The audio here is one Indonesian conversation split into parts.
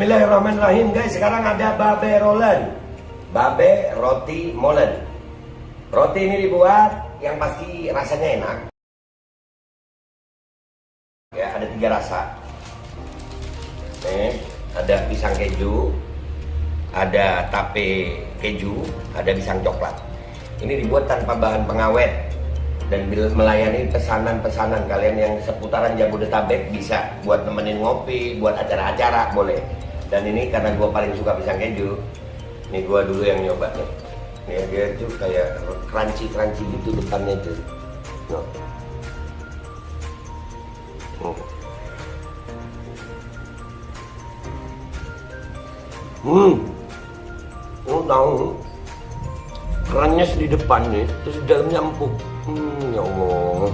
Bismillahirrahmanirrahim guys, sekarang ada babe rolen, babe roti molen. Roti ini dibuat yang pasti rasanya enak. Ya, ada 3 rasa. Nih, ada pisang keju, ada tape keju, ada pisang coklat. Ini dibuat tanpa bahan pengawet dan melayani pesanan-pesanan kalian yang seputaran Jabodetabek, bisa buat nemenin ngopi, buat acara-acara boleh. Dan ini karena gue paling suka pisang keju, nih gue dulu yang nyoba nih. Nih dia tuh kayak crunchy gitu depannya tuh. No. Tahu kerannya di depan nih, terus di dalamnya empuk. Ya Allah.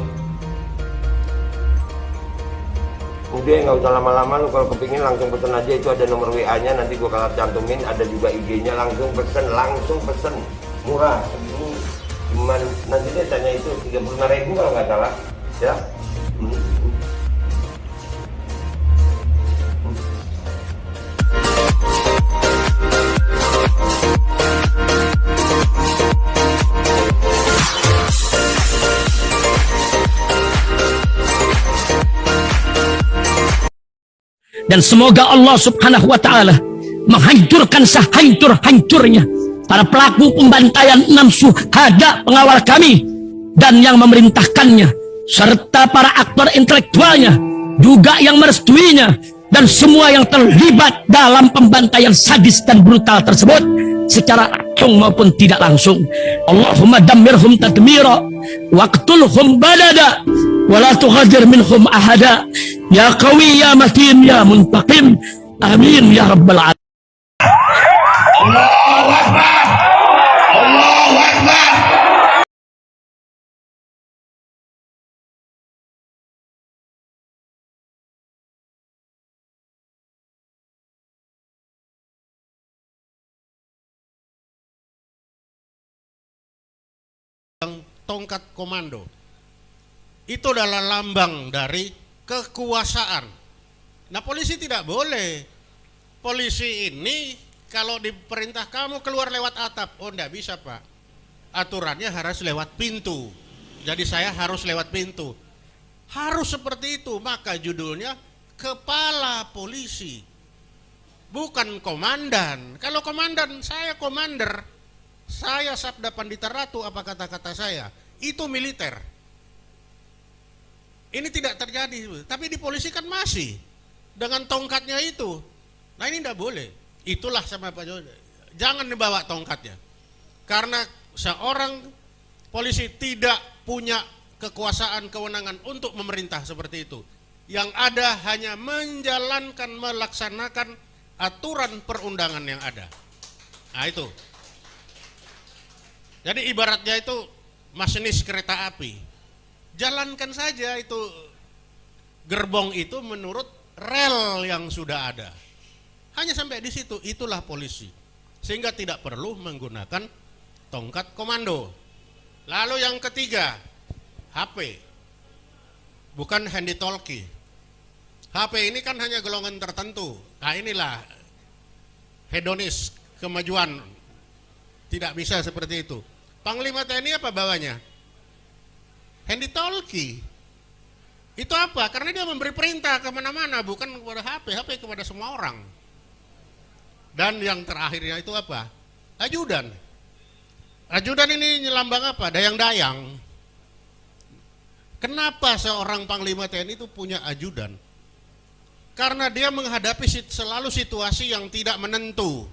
Udah nggak usah lama-lama, lu kalau kepingin langsung pesen aja, itu ada nomor WA-nya, nanti gua kalau cantumin, ada juga IG-nya, langsung pesen, murah segini. Cuman nanti dia tanya itu 35.000 kalau nggak salah, ya. Dan semoga Allah subhanahu wa ta'ala menghancurkan sehancur-hancurnya para pelaku pembantaian 6 syuhada pengawal kami dan yang memerintahkannya, serta para aktor intelektualnya juga yang merestuinya, dan semua yang terlibat dalam pembantaian sadis dan brutal tersebut secara langsung maupun tidak langsung. Allahumma dammirhum tadmira waqtulhum badada wala tughadir minhum ahada ya qawi ya matin ya muntaqim amin ya rabbal alamin. Allahu Akbar, Allahu Akbar. Tongkat komando itu adalah lambang dari kekuasaan. Nah, polisi tidak boleh. Polisi ini kalau diperintah kamu keluar lewat atap, oh enggak bisa Pak, aturannya harus lewat pintu. Jadi saya harus lewat pintu, harus seperti itu. Maka judulnya kepala polisi, bukan komandan. Kalau komandan, saya komander, saya Sabda Pandita Ratu, apa kata-kata saya, itu militer. Ini tidak terjadi, tapi di polisi kan masih dengan tongkatnya itu. Nah ini tidak boleh. Itulah sama Pak Jokowi, jangan dibawa tongkatnya, karena seorang polisi tidak punya kekuasaan kewenangan untuk memerintah seperti itu. Yang ada hanya menjalankan, melaksanakan aturan perundangan yang ada. Nah itu. Jadi ibaratnya itu masinis kereta api, jalankan saja itu gerbong itu menurut rel yang sudah ada. Hanya sampai di situ, itulah polisi. Sehingga tidak perlu menggunakan tongkat komando. Lalu yang ketiga, HP. Bukan handy talkie. HP ini kan hanya golongan tertentu. Nah inilah hedonis, kemajuan. Tidak bisa seperti itu. Panglima TNI apa bawanya? Handy talkie. Itu apa? Karena dia memberi perintah kemana-mana, bukan kepada HP kepada semua orang. Dan yang terakhirnya itu apa? Ajudan. Ajudan ini lambang apa? Dayang-dayang. Kenapa seorang Panglima TNI itu punya ajudan? Karena dia menghadapi selalu situasi yang tidak menentu.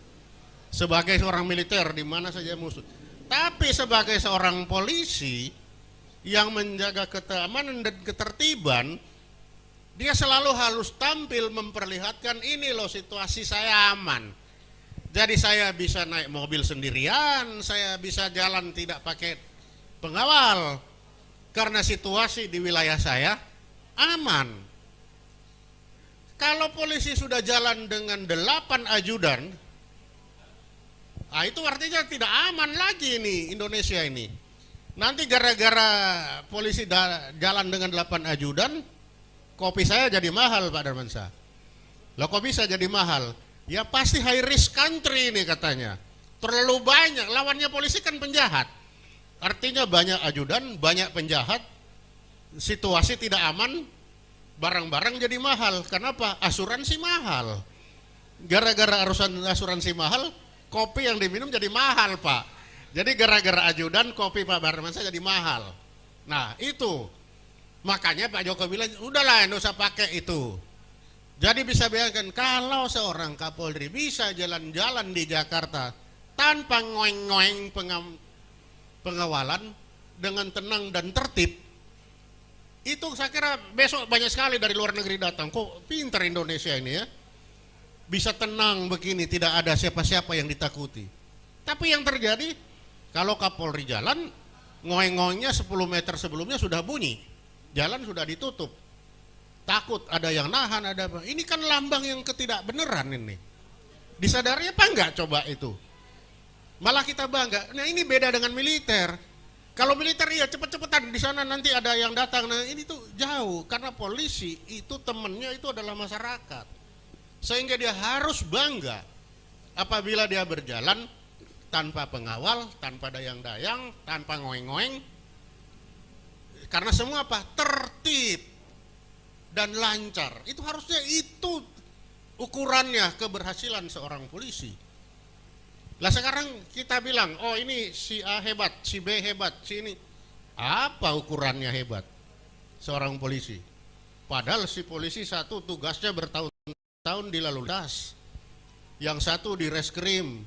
Sebagai seorang militer, di mana saja musuh. Tapi sebagai seorang polisi yang menjaga keamanan dan ketertiban, dia selalu harus tampil memperlihatkan, ini loh situasi saya aman. Jadi saya bisa naik mobil sendirian, saya bisa jalan tidak pakai pengawal, karena situasi di wilayah saya aman. Kalau polisi sudah jalan dengan 8 ajudan, nah itu artinya tidak aman lagi ini Indonesia ini. Nanti gara-gara polisi jalan dengan 8 ajudan, kopi saya jadi mahal Pak Darmansyah. Loh kok bisa jadi mahal? Ya pasti high risk country ini katanya. Terlalu banyak, lawannya polisi kan penjahat. Artinya banyak ajudan, banyak penjahat, situasi tidak aman, barang-barang jadi mahal. Kenapa? Asuransi mahal. Gara-gara asuransi mahal, kopi yang diminum jadi mahal, Pak. Jadi gara-gara ajudan, kopi Pak Barmansyah jadi mahal. Nah itu, makanya Pak Jokowi bilang, udahlah nggak usah pakai itu. Jadi bisa bayangkan kalau seorang Kapolri bisa jalan-jalan di Jakarta tanpa ngoeng-ngoeng pengawalan dengan tenang dan tertib, itu saya kira besok banyak sekali dari luar negeri datang. Kok pintar Indonesia ini ya, bisa tenang begini, tidak ada siapa-siapa yang ditakuti. Tapi yang terjadi kalau Kapolri jalan, ngoeng-ngoengnya 10 meter sebelumnya sudah bunyi, jalan sudah ditutup. Takut ada yang nahan, ada apa. Ini kan lambang yang ketidakbeneran ini. Disadari apa enggak coba itu? Malah kita bangga. Nah ini beda dengan militer. Kalau militer iya cepet-cepetan di sana nanti ada yang datang. Nah ini tuh jauh karena polisi itu temennya itu adalah masyarakat. Sehingga dia harus bangga apabila dia berjalan tanpa pengawal, tanpa dayang-dayang, tanpa ngoeng-ngoeng. Karena semua apa? Tertib dan lancar. Itu harusnya itu ukurannya keberhasilan seorang polisi. Lah sekarang kita bilang, oh ini si A hebat, si B hebat, si ini. Apa ukurannya hebat seorang polisi? Padahal si polisi satu tugasnya bertahun-tahun di lalu lintas, yang satu di reskrim,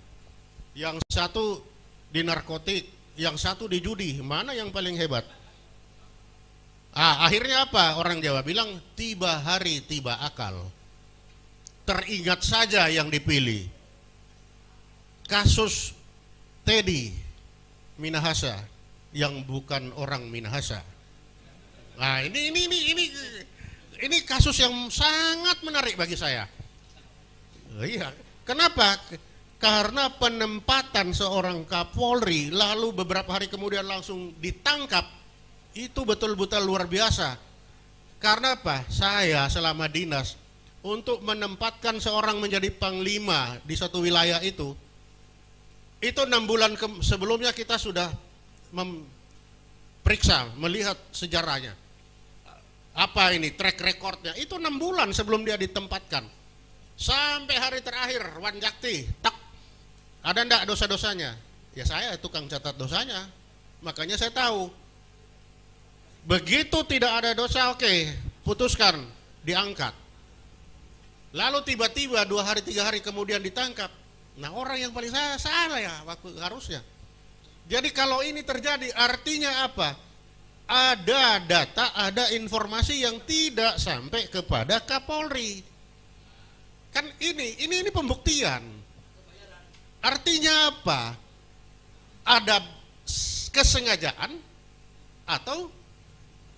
yang satu di narkotik, yang satu di judi. Mana yang paling hebat? Akhirnya apa? Orang Jawa bilang tiba hari tiba akal. Teringat saja yang dipilih. Kasus Teddy Minahasa yang bukan orang Minahasa. Nah, ini kasus yang sangat menarik bagi saya. Iya, kenapa? Karena penempatan seorang Kapolri lalu beberapa hari kemudian langsung ditangkap. Itu betul-betul luar biasa. Karena apa? Saya selama dinas untuk menempatkan seorang menjadi panglima di satu wilayah itu 6 bulan sebelumnya kita sudah memeriksa, melihat sejarahnya. Apa ini track recordnya? Itu 6 bulan sebelum dia ditempatkan. Sampai hari terakhir Wanjakti, tak ada enggak dosa-dosanya? Ya saya tukang catat dosanya. Makanya saya tahu. Begitu tidak ada dosa, oke, putuskan, diangkat. Lalu tiba-tiba 2 hari 3 hari kemudian ditangkap. Nah orang yang paling salah ya waktu harusnya. Jadi kalau ini terjadi artinya apa? Ada data, ada informasi yang tidak sampai kepada Kapolri. Kan ini pembuktian. Artinya apa? Ada kesengajaan atau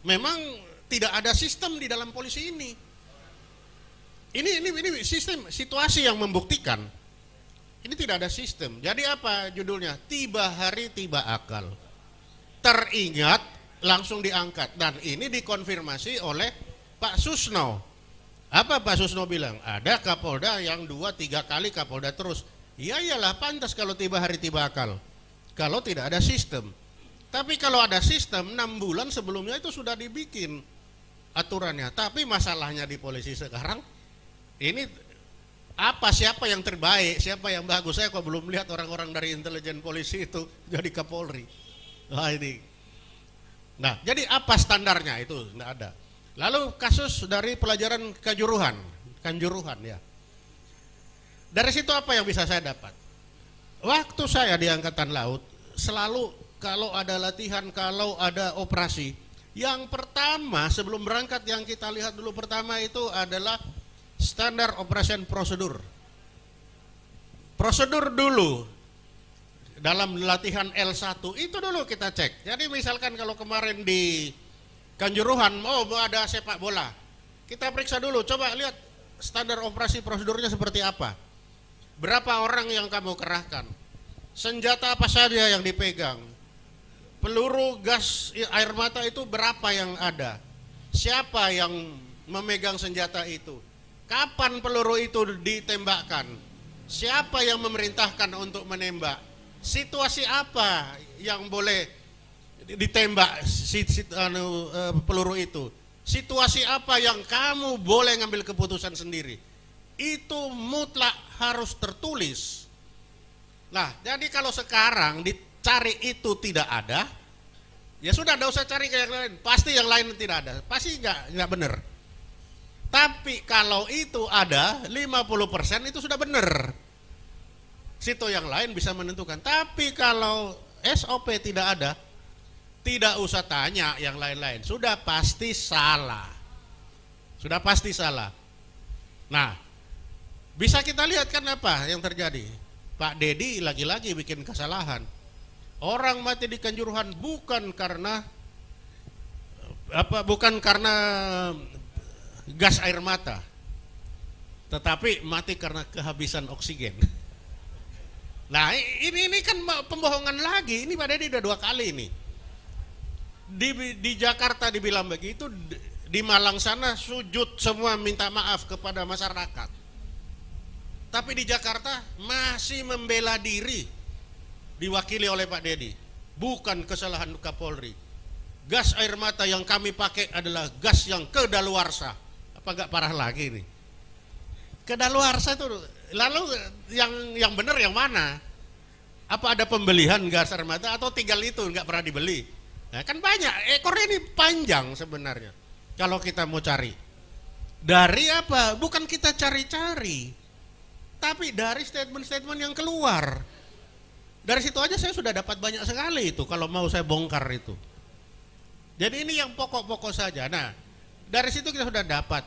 memang tidak ada sistem di dalam polisi ini. Ini sistem, situasi yang membuktikan. Ini tidak ada sistem. Jadi apa judulnya? Tiba hari tiba akal. Teringat langsung diangkat. Dan ini dikonfirmasi oleh Pak Susno. Apa Pak Susno bilang? Ada Kapolda yang 2-3 kali Kapolda terus. Ya iyalah pantas kalau tiba hari tiba akal. Kalau tidak ada sistem. Tapi kalau ada sistem 6 bulan sebelumnya itu sudah dibikin aturannya. Tapi masalahnya di polisi sekarang ini apa, siapa yang terbaik, siapa yang bagus? Saya kok belum lihat orang-orang dari intelijen polisi itu jadi Kapolri. Nah ini. Nah jadi apa standarnya itu? Tidak ada. Lalu kasus dari pelajaran Kanjuruhan ya. Dari situ apa yang bisa saya dapat? Waktu saya di Angkatan Laut selalu kalau ada latihan, kalau ada operasi, yang pertama sebelum berangkat yang kita lihat dulu pertama itu adalah standar operation prosedur. Prosedur dulu dalam latihan L1 itu dulu kita cek. Jadi misalkan kalau kemarin di Kanjuruhan mau ada sepak bola, kita periksa dulu, coba lihat standar operasi prosedurnya seperti apa. Berapa orang yang kamu kerahkan, senjata apa saja yang dipegang, peluru gas air mata itu berapa yang ada, siapa yang memegang senjata itu, kapan peluru itu ditembakkan, Siapa yang memerintahkan untuk menembak? Situasi apa yang boleh ditembak peluru itu? Situasi apa yang kamu boleh ngambil keputusan sendiri? Itu mutlak harus tertulis. Nah, jadi kalau sekarang dicari itu tidak ada, ya sudah, tidak usah cari ke yang lain. Pasti yang lain tidak ada. Pasti nggak benar. Tapi kalau itu ada 50% itu sudah benar. Situ yang lain bisa menentukan. Tapi kalau SOP tidak ada, tidak usah tanya yang lain-lain. Sudah pasti salah. Sudah pasti salah. Nah, bisa kita lihat kan apa yang terjadi. Pak Dedi lagi-lagi bikin kesalahan. Orang mati di Kanjuruhan bukan karena gas air mata, tetapi mati karena kehabisan oksigen. Nah, ini kan pembohongan lagi. Ini Pak Dedi udah 2 kali ini. Di Jakarta dibilang begitu, di Malang sana sujud semua minta maaf kepada masyarakat. Tapi di Jakarta masih membela diri, diwakili oleh Pak Dedi. Bukan kesalahan Kapolri. Gas air mata yang kami pakai adalah gas yang kedaluarsa. Apa enggak parah lagi nih? Kedaluarsa itu, lalu yang benar yang mana? Apa ada pembelian gas air mata atau tinggal itu enggak pernah dibeli? Nah, kan banyak, ekornya ini panjang sebenarnya. Kalau kita mau cari. Dari apa? Bukan kita cari-cari. Tapi dari statement-statement yang keluar. Dari situ aja saya sudah dapat banyak sekali itu kalau mau saya bongkar itu. Jadi ini yang pokok-pokok saja. Nah, dari situ kita sudah dapat.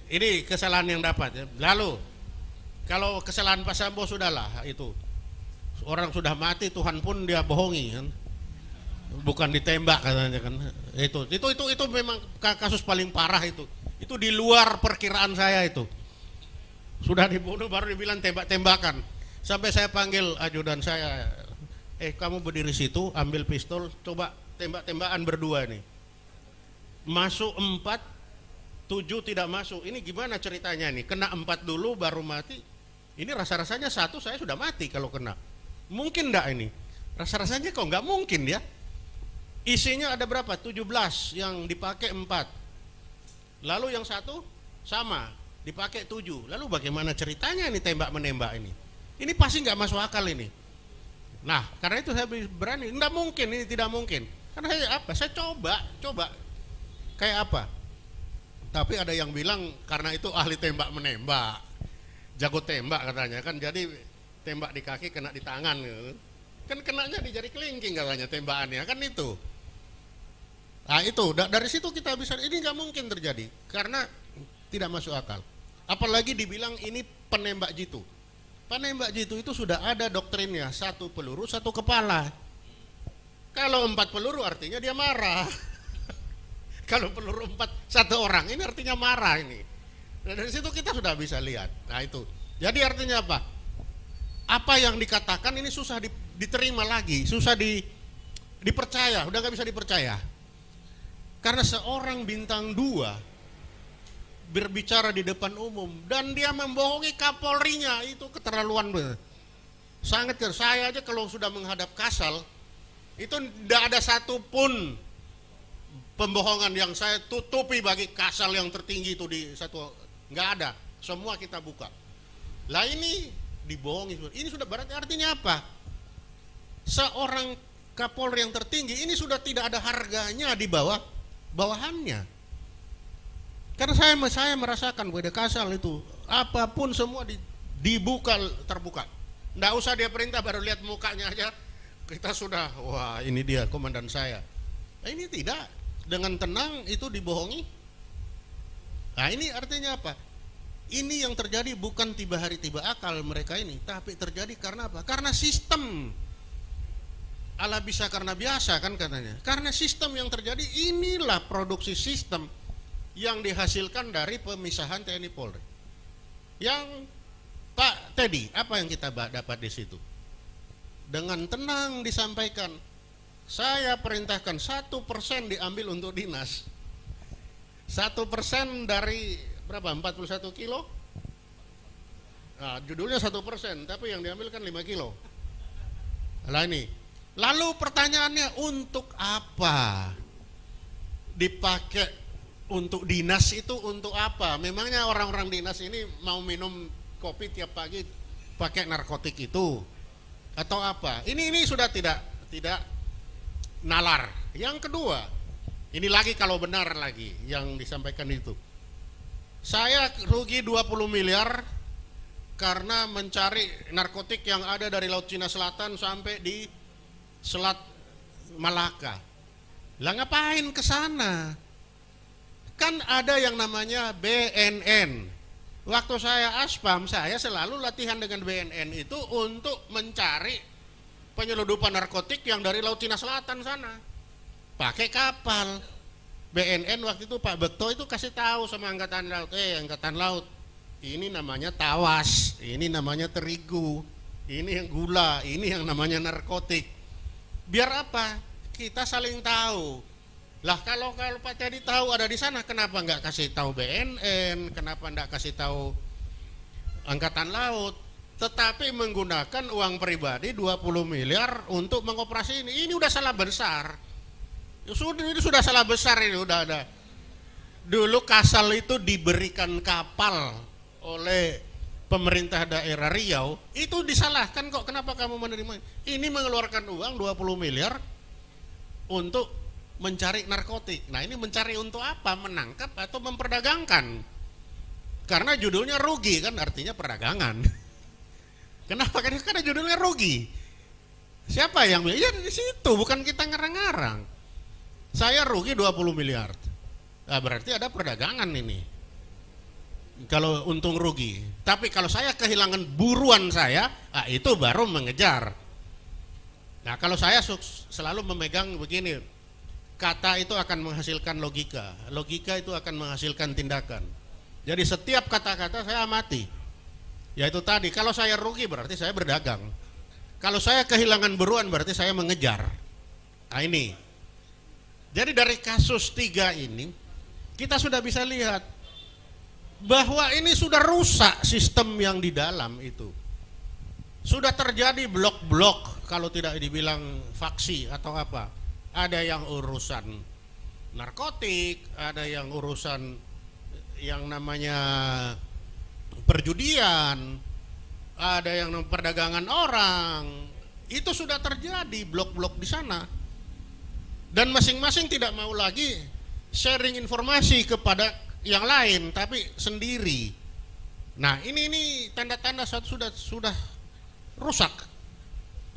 Ini kesalahan yang dapat. Lalu, kalau kesalahan Pak Sambo sudahlah itu. Orang sudah mati, Tuhan pun dia bohongi kan. Bukan ditembak katanya kan. Itu memang kasus paling parah itu. Itu di luar perkiraan saya itu. Sudah dibunuh baru dibilang tembak-tembakan. Sampai saya panggil ajudan saya, kamu berdiri situ, ambil pistol, coba tembak-tembakan berdua nih. Masuk 4, 7 tidak masuk. Ini gimana ceritanya nih? Kena 4 dulu baru mati. Ini rasa-rasanya 1 saya sudah mati kalau kena. Mungkin enggak ini? Rasa-rasanya kok enggak mungkin ya. Isinya ada berapa? 17, yang dipakai 4. Lalu yang 1 sama, dipakai 7. Lalu bagaimana ceritanya ini tembak-menembak ini? Ini pasti nggak masuk akal ini. Nah, karena itu saya berani. Nggak mungkin, ini tidak mungkin. Karena saya coba kayak apa? Tapi ada yang bilang karena itu ahli tembak menembak, jago tembak katanya kan. Jadi tembak di kaki kena di tangan, gitu. Kan kenanya di jari kelingking katanya tembakannya kan itu. Nah itu dari situ kita bisa. Ini nggak mungkin terjadi karena tidak masuk akal. Apalagi dibilang ini penembak jitu. Penembak jitu itu sudah ada doktrinnya, 1 peluru 1 kepala. Kalau 4 peluru artinya dia marah. Kalau peluru 1 orang ini artinya marah ini. Nah, dari situ kita sudah bisa lihat. Nah itu. Jadi artinya apa? Apa yang dikatakan ini susah diterima lagi, susah dipercaya, udah nggak bisa dipercaya. Karena seorang bintang 2 berbicara di depan umum dan dia membohongi Kapolrinya, itu keterlaluan benar. Sangat saya aja kalau sudah menghadap Kasal itu tidak ada satupun pembohongan yang saya tutupi bagi Kasal yang tertinggi itu di satu, nggak ada, semua kita buka. Lah ini dibohongi, ini sudah berarti artinya apa? Seorang Kapolri yang tertinggi ini sudah tidak ada harganya di bawah bawahannya. Karena saya merasakan bahwa Kasal itu apapun semua dibuka terbuka. Nggak usah dia perintah, baru lihat mukanya aja kita sudah, wah ini dia komandan saya. Nah, ini tidak, dengan tenang itu dibohongi. Nah ini artinya apa? Ini yang terjadi bukan tiba hari tiba akal mereka ini, tapi terjadi karena apa? Karena sistem. Ala bisa karena biasa kan katanya. Karena sistem yang terjadi, inilah produksi sistem yang dihasilkan dari pemisahan TNI Polri. Yang Pak Teddy, apa yang kita dapat di situ? Dengan tenang disampaikan, saya perintahkan 1% diambil untuk dinas. 1% dari berapa? 41 kilo? Nah, judulnya 1%, tapi yang diambil kan 5 kilo. Lah ini. Lalu pertanyaannya, untuk apa dipakai? Untuk dinas itu untuk apa? Memangnya orang-orang dinas ini mau minum kopi tiap pagi pakai narkotik itu atau apa? Ini sudah tidak nalar. Yang kedua, ini lagi kalau benar lagi yang disampaikan itu. Saya rugi 20 miliar karena mencari narkotik yang ada dari Laut Cina Selatan sampai di Selat Malaka. Lah ngapain ke sana? Kan ada yang namanya BNN. Waktu saya aspam, saya selalu latihan dengan BNN itu untuk mencari penyeludupan narkotik yang dari Laut Cina Selatan sana. Pakai kapal. BNN waktu itu Pak Bekto itu kasih tahu sama Angkatan Laut, Angkatan Laut, ini namanya tawas, ini namanya terigu, ini yang gula, ini yang namanya narkotik. Biar apa? Kita saling tahu. Lah kalau Pak Teddy tahu ada di sana, kenapa nggak kasih tahu BNN? Kenapa nggak kasih tahu Angkatan Laut? Tetapi menggunakan uang pribadi 20 miliar untuk mengoperasi ini. Ini udah salah besar. Ini sudah salah besar ini, udah ada. Dulu Kasal itu diberikan kapal oleh pemerintah daerah Riau, itu disalahkan kok, kenapa kamu menerima? Ini mengeluarkan uang 20 miliar untuk mencari narkotik. Nah ini mencari untuk apa? Menangkap atau memperdagangkan? Karena judulnya rugi kan, artinya perdagangan. Kenapa? Karena judulnya rugi. Siapa yang bilang? Ya di situ, bukan kita ngarang-ngarang. Saya rugi 20 miliar. Nah, berarti ada perdagangan ini. Kalau untung rugi. Tapi kalau saya kehilangan buruan saya, itu baru mengejar. Nah kalau saya selalu memegang begini, kata itu akan menghasilkan logika, logika itu akan menghasilkan tindakan. Jadi setiap kata-kata saya amati. Yaitu tadi, kalau saya rugi berarti saya berdagang. Kalau saya kehilangan buruan berarti saya mengejar. Nah ini. Jadi dari kasus 3 ini, kita sudah bisa lihat bahwa ini sudah rusak sistem yang di dalam itu. Sudah terjadi blok-blok, kalau tidak dibilang faksi atau apa. Ada yang urusan narkotik, ada yang urusan yang namanya perjudian, ada yang perdagangan orang. Itu sudah terjadi blok-blok di sana. Dan masing-masing tidak mau lagi sharing informasi kepada yang lain, tapi sendiri. Nah ini tanda-tanda sudah rusak.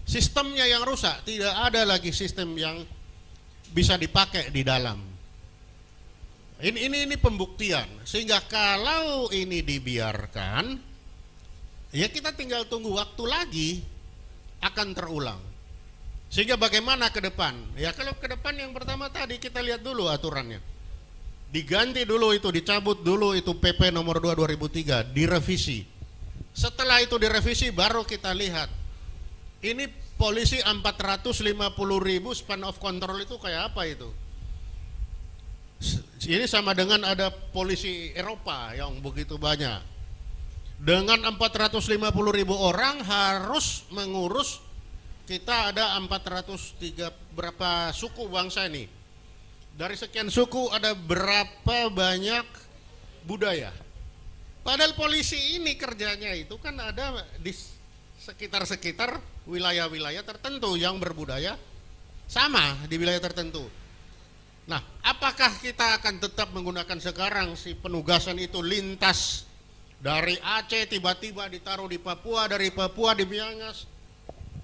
Sistemnya yang rusak, tidak ada lagi sistem yang bisa dipakai di dalam. Ini pembuktian. Sehingga kalau ini dibiarkan, ya kita tinggal tunggu waktu lagi akan terulang. Sehingga bagaimana ke depan? Ya kalau ke depan yang pertama tadi kita lihat dulu aturannya. Diganti dulu itu, dicabut dulu itu PP nomor 2 2003, direvisi. Setelah itu direvisi baru kita lihat. Ini polisi 450.000 span of control itu kayak apa itu? Ini sama dengan ada polisi Eropa yang begitu banyak. Dengan 450.000 orang harus mengurus, kita ada 403 berapa suku bangsa ini. Dari sekian suku ada berapa banyak budaya. Padahal polisi ini kerjanya itu kan ada di sekitar-sekitar wilayah-wilayah tertentu yang berbudaya sama di wilayah tertentu. Nah, apakah kita akan tetap menggunakan sekarang si penugasan itu lintas dari Aceh tiba-tiba ditaruh di Papua, dari Papua di Miangas,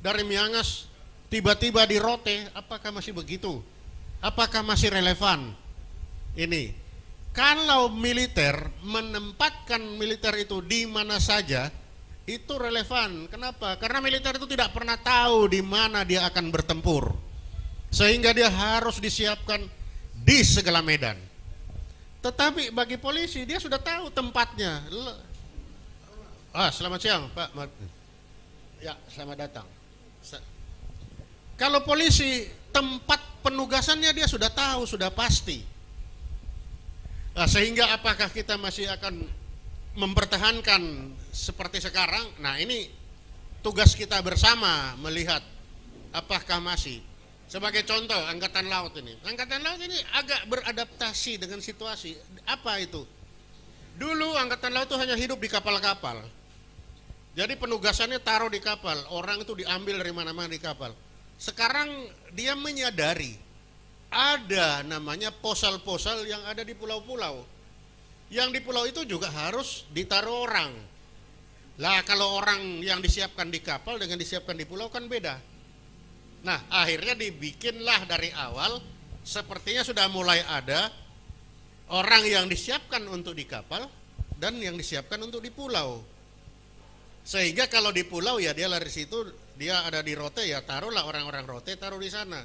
dari Miangas tiba-tiba di Rote? Apakah masih begitu? Apakah masih relevan? Ini kalau militer menempatkan militer itu di mana saja itu relevan. Kenapa? Karena militer itu tidak pernah tahu di mana dia akan bertempur, sehingga dia harus disiapkan di segala medan. Tetapi bagi polisi dia sudah tahu tempatnya. Selamat siang Pak. Ya, selamat datang. Kalau polisi tempat penugasannya dia sudah tahu, sudah pasti. Nah, sehingga apakah kita masih akan mempertahankan seperti sekarang. Nah, ini tugas kita bersama melihat apakah masih. Sebagai contoh, Angkatan Laut ini. Angkatan Laut ini agak beradaptasi dengan situasi. Apa itu? Dulu Angkatan Laut itu hanya hidup di kapal-kapal. Jadi penugasannya taruh di kapal. Orang itu diambil dari mana-mana di kapal. Sekarang dia menyadari ada namanya posal-posal yang ada di pulau-pulau. Yang di pulau itu juga harus ditaruh orang. Lah kalau orang yang disiapkan di kapal dengan disiapkan di pulau kan beda. Nah, akhirnya dibikinlah dari awal, sepertinya sudah mulai ada orang yang disiapkan untuk di kapal dan yang disiapkan untuk di pulau. Sehingga kalau di pulau ya dia lari situ, dia ada di Rote ya taruhlah orang-orang Rote taruh di sana.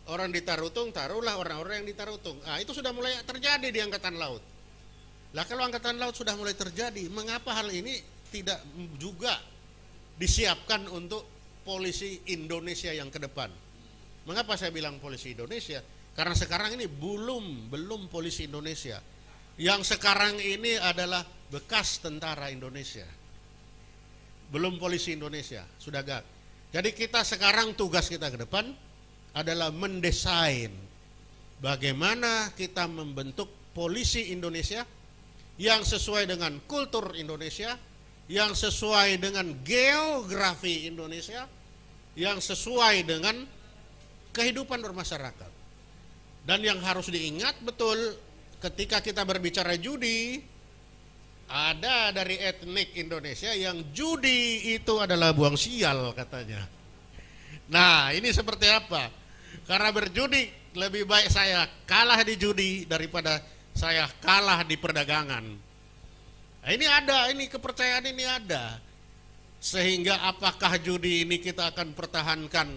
Orang di Tarutung taruhlah orang-orang yang di Tarutung. Nah, itu sudah mulai terjadi di Angkatan Laut. Lah kalau Angkatan Laut sudah mulai terjadi, mengapa hal ini tidak juga disiapkan untuk polisi Indonesia yang ke depan? Mengapa saya bilang polisi Indonesia? Karena sekarang ini belum polisi Indonesia. Yang sekarang ini adalah bekas tentara Indonesia. Belum polisi Indonesia, sudah gak. Jadi kita sekarang tugas kita ke depan adalah mendesain bagaimana kita membentuk polisi Indonesia yang sesuai dengan kultur Indonesia, yang sesuai dengan geografi Indonesia, yang sesuai dengan kehidupan bermasyarakat. Dan yang harus diingat betul ketika kita berbicara judi, ada dari etnik Indonesia yang judi itu adalah buang sial katanya. Nah, ini seperti apa? Karena berjudi lebih baik saya kalah di judi daripada saya kalah di perdagangan. Nah, ini kepercayaan ini ada. Sehingga apakah judi ini kita akan pertahankan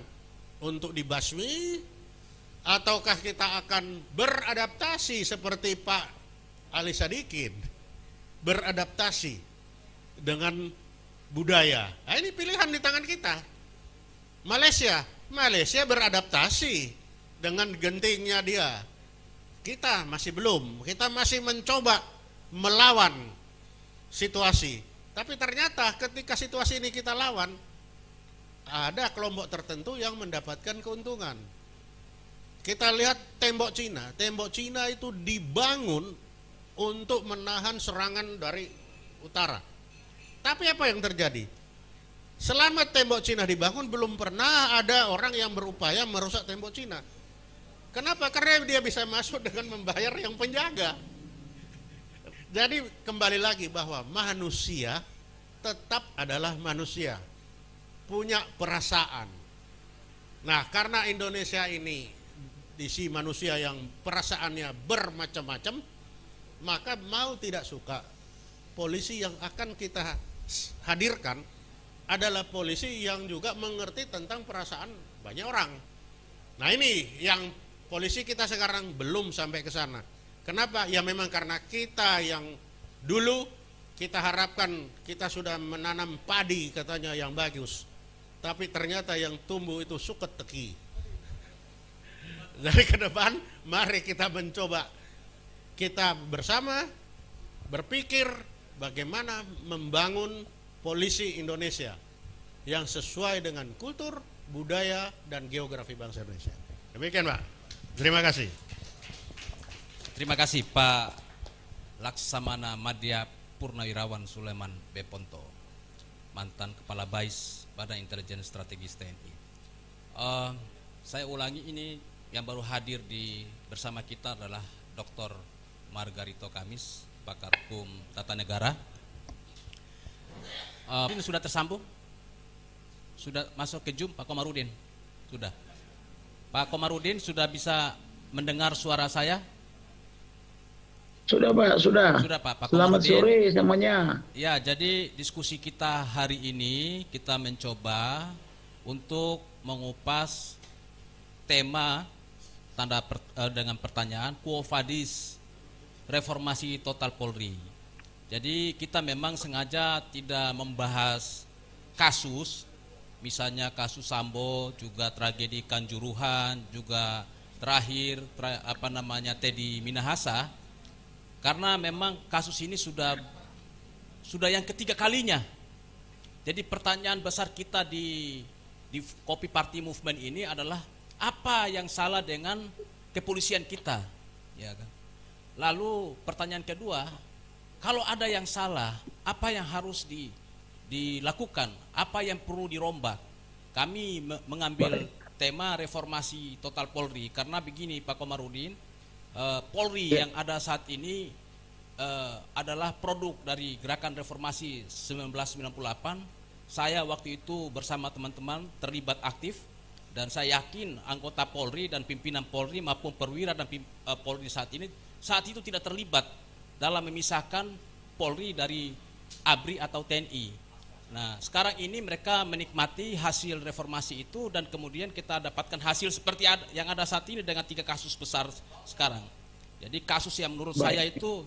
untuk dibasmi, ataukah kita akan beradaptasi seperti Pak Ali Sadikin, beradaptasi dengan budaya. Nah, ini pilihan di tangan kita. Malaysia beradaptasi dengan gentingnya dia. Kita masih belum, kita masih mencoba melawan situasi. Tapi ternyata ketika situasi ini kita lawan, ada kelompok tertentu yang mendapatkan keuntungan. Kita lihat tembok Cina itu dibangun untuk menahan serangan dari utara. Tapi apa yang terjadi? Selama tembok Cina dibangun, belum pernah ada orang yang berupaya merusak tembok Cina. Kenapa? Karena dia bisa masuk dengan membayar yang penjaga. Jadi kembali lagi bahwa manusia tetap adalah manusia, punya perasaan. Nah, karena Indonesia ini diisi manusia yang perasaannya bermacam-macam, maka mau tidak suka, polisi yang akan kita hadirkan adalah polisi yang juga mengerti tentang perasaan banyak orang. Nah, ini yang polisi kita sekarang belum sampai ke sana. Kenapa? Ya memang karena kita yang dulu kita harapkan kita sudah menanam padi katanya yang bagus, tapi ternyata yang tumbuh itu suket teki. Dari ke depan mari kita mencoba, kita bersama berpikir bagaimana membangun polisi Indonesia yang sesuai dengan kultur, budaya, dan geografi bangsa Indonesia. Demikian Pak, terima kasih. Terima kasih Pak Laksamana Madya Purnawirawan Sulaiman B. Ponto, mantan Kepala BAIS Badan Intelijen Strategis TNI. Saya ulangi, ini yang baru hadir bersama kita adalah Dr. Margarito Kamis, pakar hukum tata negara. Ini sudah tersambung? Sudah masuk ke Zoom Pak Komarudin? Sudah. Pak Komarudin sudah bisa mendengar suara saya? Sudah Pak, sudah. Sudah Pak Selamat Komarudin. sore semuanya. Ya, jadi diskusi kita hari ini kita mencoba untuk mengupas tema dengan pertanyaan Quo Vadis reformasi total Polri. Jadi kita memang sengaja tidak membahas kasus, misalnya kasus Sambo, juga tragedi Kanjuruhan, juga terakhir Teddy Minahasa, karena memang kasus ini sudah sudah yang ketiga kalinya. Jadi pertanyaan besar kita di Kopi Party Movement ini adalah apa yang salah dengan kepolisian kita, ya kan? Lalu pertanyaan kedua, kalau ada yang salah, apa yang harus dilakukan, apa yang perlu dirombak? Kami mengambil tema reformasi total Polri karena begini Pak Komarudin, Polri yang ada saat ini adalah produk dari gerakan reformasi 1998. Saya waktu itu bersama teman-teman terlibat aktif, dan saya yakin anggota Polri dan pimpinan Polri maupun perwira dan Polri saat itu tidak terlibat dalam memisahkan Polri dari ABRI atau TNI. Nah, sekarang ini mereka menikmati hasil reformasi itu, dan kemudian kita dapatkan hasil seperti yang ada saat ini dengan 3 kasus besar sekarang. Jadi kasus yang menurut saya itu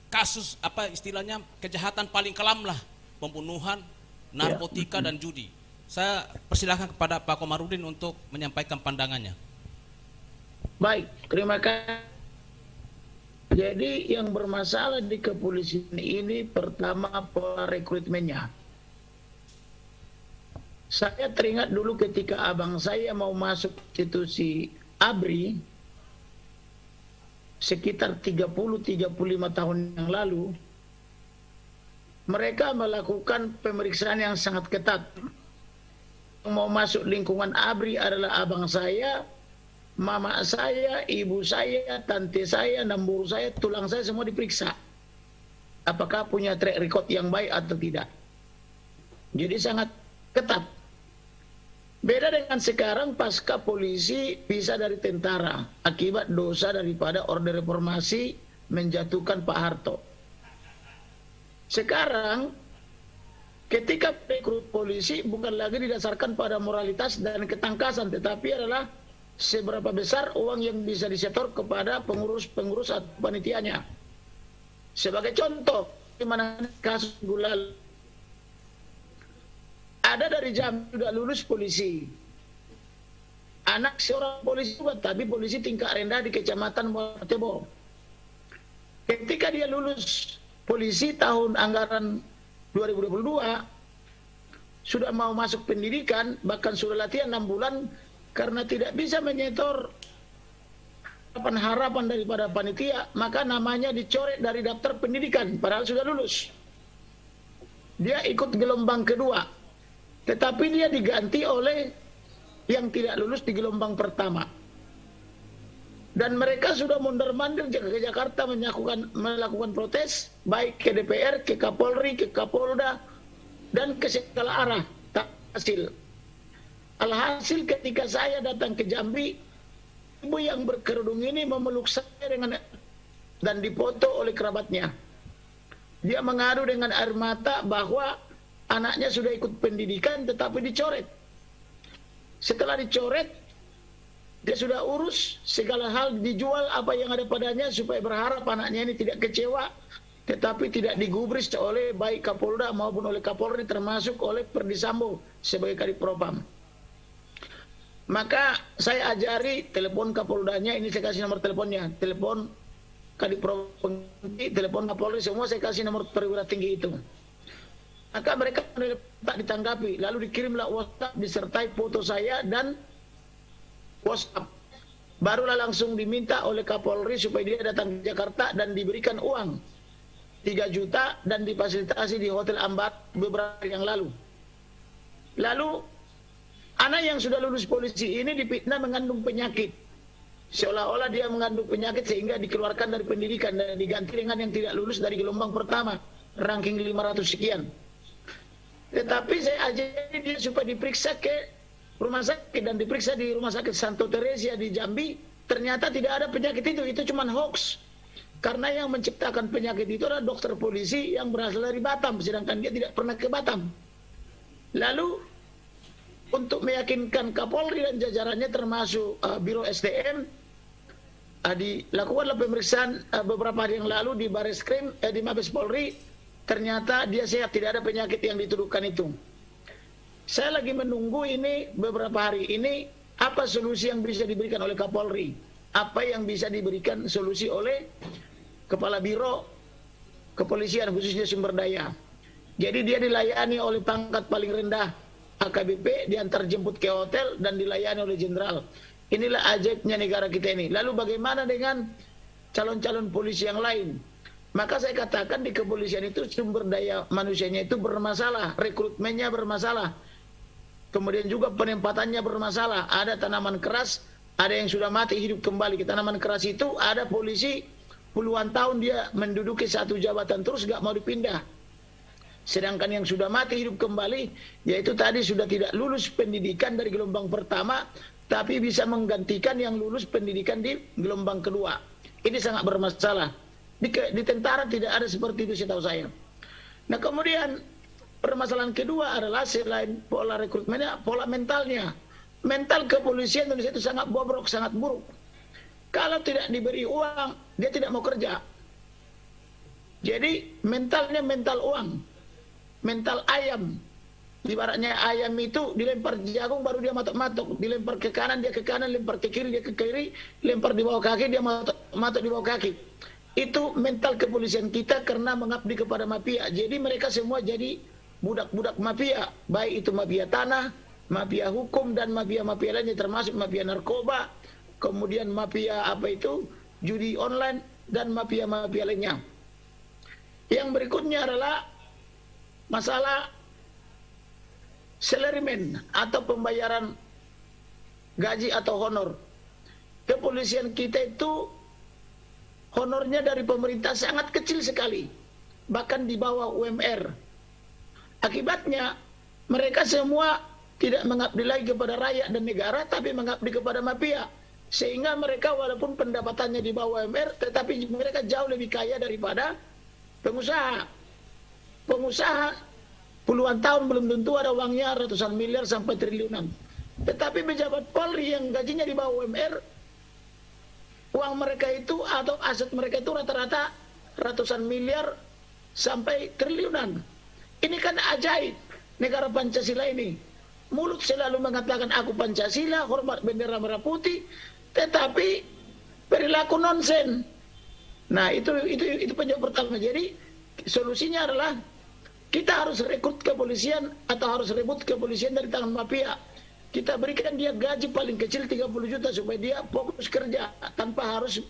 kasus apa istilahnya kejahatan paling kelam lah, pembunuhan, narkotika dan judi. Saya persilahkan kepada Pak Komarudin untuk menyampaikan pandangannya. Baik, terima kasih. Jadi yang bermasalah di kepolisian ini pertama pola rekrutmennya. Saya teringat dulu ketika abang saya mau masuk institusi ABRI sekitar 30-35 tahun yang lalu, mereka melakukan pemeriksaan yang sangat ketat. Yang mau masuk lingkungan ABRI adalah abang saya, mama saya, ibu saya, tante saya, nambur saya, tulang saya semua diperiksa. Apakah punya track record yang baik atau tidak. Jadi sangat ketat. Beda dengan sekarang pasca polisi bisa dari tentara akibat dosa daripada Orde Reformasi menjatuhkan Pak Harto. Sekarang ketika rekrut polisi bukan lagi didasarkan pada moralitas dan ketangkasan, tetapi adalah seberapa besar uang yang bisa disetor kepada pengurus-pengurus atau panitianya. Sebagai contoh, di mana kasus Gulal, ada dari Jambi sudah lulus polisi, anak seorang polisi juga, tapi polisi tingkat rendah di Kecamatan Muara Tebo. Ketika dia lulus polisi tahun anggaran 2022, sudah mau masuk pendidikan, bahkan sudah latihan 6 bulan, karena tidak bisa menyetor harapan daripada panitia, maka namanya dicoret dari daftar pendidikan, padahal sudah lulus. Dia ikut gelombang kedua, tetapi dia diganti oleh yang tidak lulus di gelombang pertama. Dan mereka sudah mondar-mandir ke Jakarta melakukan protes, baik ke DPR, ke Kapolri, ke Kapolda, dan ke segala arah. Tak hasil. Alhasil ketika saya datang ke Jambi, ibu yang berkerudung ini memeluk saya dan dipoto oleh kerabatnya. Dia mengadu dengan air mata bahwa anaknya sudah ikut pendidikan tetapi dicoret. Setelah dicoret, dia sudah urus segala hal, dijual apa yang ada padanya supaya berharap anaknya ini tidak kecewa, tetapi tidak digubris oleh baik Kapolda maupun oleh Kapolri, termasuk oleh Perdi Sambo sebagai Kadipropam. Maka saya ajari telepon Kapoldanya, ini saya kasih nomor teleponnya, telepon Kadipropam, telepon Kapolri, semua saya kasih nomor perwira tinggi itu. Maka mereka tak ditanggapi, lalu dikirimlah WhatsApp disertai foto saya dan WhatsApp. Barulah langsung diminta oleh Kapolri supaya dia datang ke Jakarta dan diberikan uang 3 juta dan difasilitasi di Hotel Ambat beberapa hari yang lalu. Lalu anak yang sudah lulus polisi ini dipitnah mengandung penyakit. Seolah-olah dia mengandung penyakit sehingga dikeluarkan dari pendidikan dan diganti dengan yang tidak lulus dari gelombang pertama, ranking 500 sekian. Tetapi saya ajari dia supaya diperiksa ke rumah sakit dan diperiksa di rumah sakit Santo Teresia di Jambi, ternyata tidak ada penyakit itu cuma hoax. Karena yang menciptakan penyakit itu adalah dokter polisi yang berasal dari Batam, sedangkan dia tidak pernah ke Batam. Lalu untuk meyakinkan Kapolri dan jajarannya termasuk Biro SDM, dilakukanlah pemeriksaan beberapa hari yang lalu di Bareskrim, di Mabes Polri, ternyata dia sehat, tidak ada penyakit yang dituduhkan itu. Saya lagi menunggu ini beberapa hari ini, apa solusi yang bisa diberikan oleh Kapolri, apa yang bisa diberikan solusi oleh Kepala Biro kepolisian khususnya sumber daya. Jadi dia dilayani oleh pangkat paling rendah AKBP, diantar jemput ke hotel dan dilayani oleh jenderal. Inilah ajaibnya negara kita ini. Lalu bagaimana dengan calon-calon polisi yang lain? Maka saya katakan di kepolisian itu sumber daya manusianya itu bermasalah, rekrutmennya bermasalah, kemudian juga penempatannya bermasalah. Ada tanaman keras, ada yang sudah mati hidup kembali. Ke tanaman keras itu ada polisi puluhan tahun dia menduduki satu jabatan terus gak mau dipindah. Sedangkan yang sudah mati hidup kembali, yaitu tadi sudah tidak lulus pendidikan dari gelombang pertama, tapi bisa menggantikan yang lulus pendidikan di gelombang kedua. Ini sangat bermasalah. Di tentara tidak ada seperti itu setahu saya. Nah kemudian permasalahan kedua adalah selain pola rekrutmennya, pola mentalnya. Mental kepolisian Indonesia itu sangat bobrok, sangat buruk. Kalau tidak diberi uang, dia tidak mau kerja. Jadi mentalnya mental uang, mental ayam. Ibaratnya ayam itu dilempar jagung baru dia matok-matok, dilempar ke kanan dia ke kanan, lempar ke kiri dia ke kiri, lempar di bawah kaki dia matok di bawah kaki. Itu mental kepolisian kita karena mengabdi kepada mafia. Jadi mereka semua jadi budak-budak mafia, baik itu mafia tanah, mafia hukum dan mafia-mafia lainnya termasuk mafia narkoba, kemudian mafia apa itu judi online dan mafia-mafia lainnya. Yang berikutnya adalah masalah salaryman atau pembayaran gaji atau honor. Kepolisian kita itu honornya dari pemerintah sangat kecil sekali, bahkan di bawah UMR. Akibatnya mereka semua tidak mengabdi lagi kepada rakyat dan negara, tapi mengabdi kepada mafia. Sehingga mereka walaupun pendapatannya di bawah UMR, tetapi mereka jauh lebih kaya daripada pengusaha. Pengusaha puluhan tahun belum tentu ada uangnya ratusan miliar sampai triliunan. Tetapi pejabat Polri yang gajinya di bawah UMR, uang mereka itu atau aset mereka itu rata-rata ratusan miliar sampai triliunan. Ini kan ajaib negara Pancasila ini. Mulut selalu mengatakan aku Pancasila, hormat bendera merah putih, tetapi perilaku nonsen. Nah, itu penyebab pertama. Jadi solusinya adalah kita harus rekrut kepolisian atau harus rebut kepolisian dari tangan mafia. Kita berikan dia gaji paling kecil 30 juta supaya dia fokus kerja tanpa harus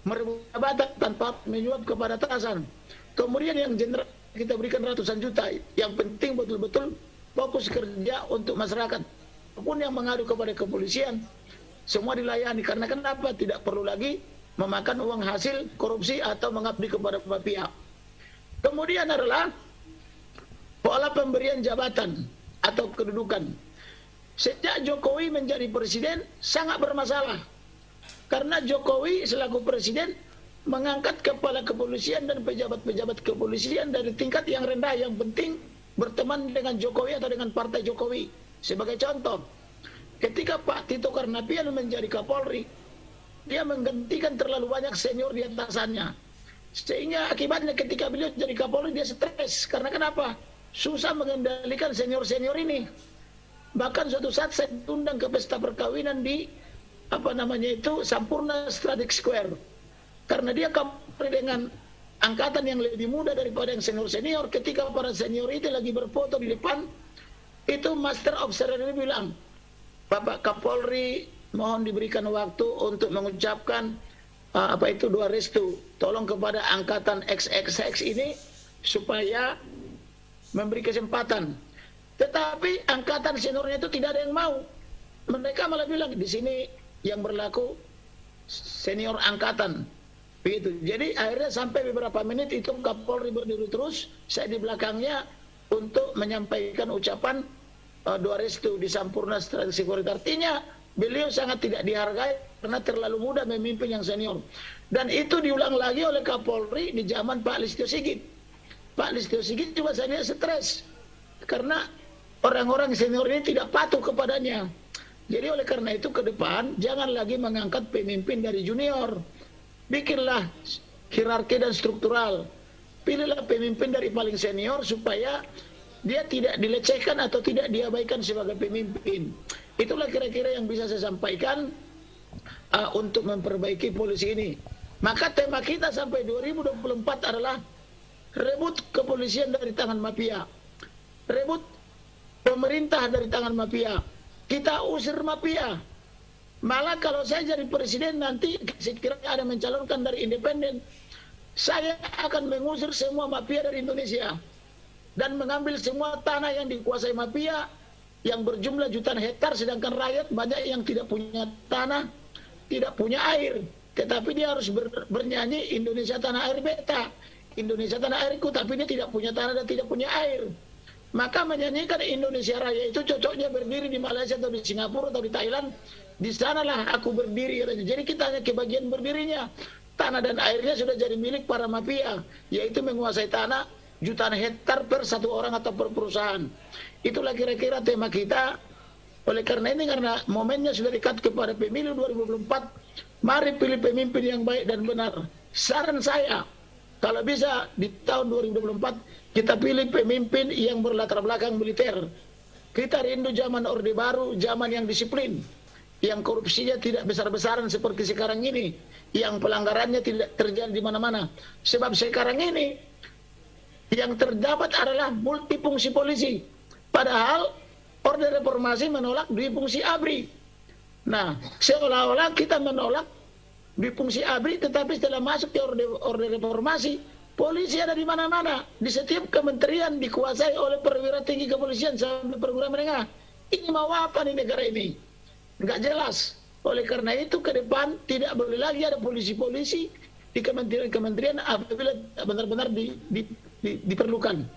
merebut jabatan, tanpa menyuap kepada atasan. Kemudian yang jenderal kita berikan ratusan juta. Yang penting betul-betul fokus kerja untuk masyarakat. Apapun yang mengadu kepada kepolisian, semua dilayani. Karena kenapa? Tidak perlu lagi memakan uang hasil korupsi atau mengabdi kepada mafia. Kemudian adalah pola pemberian jabatan atau kedudukan. Sejak Jokowi menjadi presiden sangat bermasalah. Karena Jokowi selaku presiden mengangkat kepala kepolisian dan pejabat-pejabat kepolisian dari tingkat yang rendah, yang penting berteman dengan Jokowi atau dengan partai Jokowi. Sebagai contoh, ketika Pak Tito Karnavian menjadi Kapolri, dia menggantikan terlalu banyak senior di atasannya. Sehingga akibatnya ketika beliau jadi Kapolri dia stres. Karena kenapa? Susah mengendalikan senior-senior ini. Bahkan suatu saat saya diundang ke pesta perkawinan di Sampurna Strategic Square. Karena dia Kapolri dengan angkatan yang lebih muda daripada yang senior-senior. Ketika para senior itu lagi berfoto di depan, itu Master of Ceremony bilang, Bapak Kapolri mohon diberikan waktu untuk mengucapkan dua restu. Tolong kepada angkatan XXX ini supaya memberi kesempatan. Tetapi angkatan seniornya itu tidak ada yang mau. Mereka malah bilang di sini yang berlaku senior angkatan. Begitu. Jadi akhirnya sampai beberapa menit itu Kapolri berdiri terus, saya di belakangnya untuk menyampaikan ucapan dua restu di Sampurna Strategic Security. Artinya beliau sangat tidak dihargai karena terlalu muda memimpin yang senior. Dan itu diulang lagi oleh Kapolri di zaman Pak Listio Sigit. Pak Listio Sigit juga saya lihat stres karena orang-orang senior ini tidak patuh kepadanya. Jadi oleh karena itu ke depan jangan lagi mengangkat pemimpin dari junior. Bikinlah hierarki dan struktural. Pilihlah pemimpin dari paling senior supaya dia tidak dilecehkan atau tidak diabaikan sebagai pemimpin. Itulah kira-kira yang bisa saya sampaikan untuk memperbaiki polisi ini. Maka tema kita sampai 2024 adalah rebut kepolisian dari tangan mafia, rebut pemerintah dari tangan mafia, kita usir mafia. Malah kalau saya jadi presiden nanti sekiranya ada mencalonkan dari independen, saya akan mengusir semua mafia dari Indonesia dan mengambil semua tanah yang dikuasai mafia yang berjumlah jutaan hektar, sedangkan rakyat banyak yang tidak punya tanah, tidak punya air, tetapi dia harus bernyanyi Indonesia tanah air beta, Indonesia tanah airku, tapi dia tidak punya tanah dan tidak punya air. Maka menyanyikan Indonesia Raya itu cocoknya berdiri di Malaysia atau di Singapura atau di Thailand. Di sanalah aku berdiri katanya. Jadi kita hanya kebagian berdirinya. Tanah dan airnya sudah jadi milik para mafia, yaitu menguasai tanah jutaan hektar per satu orang atau per perusahaan. Itulah kira-kira tema kita. Oleh karena ini, karena momennya sudah dekat kepada pemilu 2024, mari pilih pemimpin yang baik dan benar. Saran saya, kalau bisa di tahun 2024 kita pilih pemimpin yang berlatar belakang militer. Kita rindu zaman Orde Baru, zaman yang disiplin, yang korupsinya tidak besar-besaran seperti sekarang ini, yang pelanggarannya tidak terjadi di mana-mana. Sebab sekarang ini yang terdapat adalah multifungsi polisi. Padahal Orde Reformasi menolak difungsi ABRI. Nah, seolah-olah kita menolak difungsi ABRI, tetapi setelah masuk ke Orde Reformasi, polisi ada di mana-mana. Di setiap kementerian dikuasai oleh perwira tinggi kepolisian sampai perwira menengah. Ini mau apa nih negara ini? Nggak jelas. Oleh karena itu ke depan tidak boleh lagi ada polisi-polisi di kementerian-kementerian apabila benar-benar diperlukan.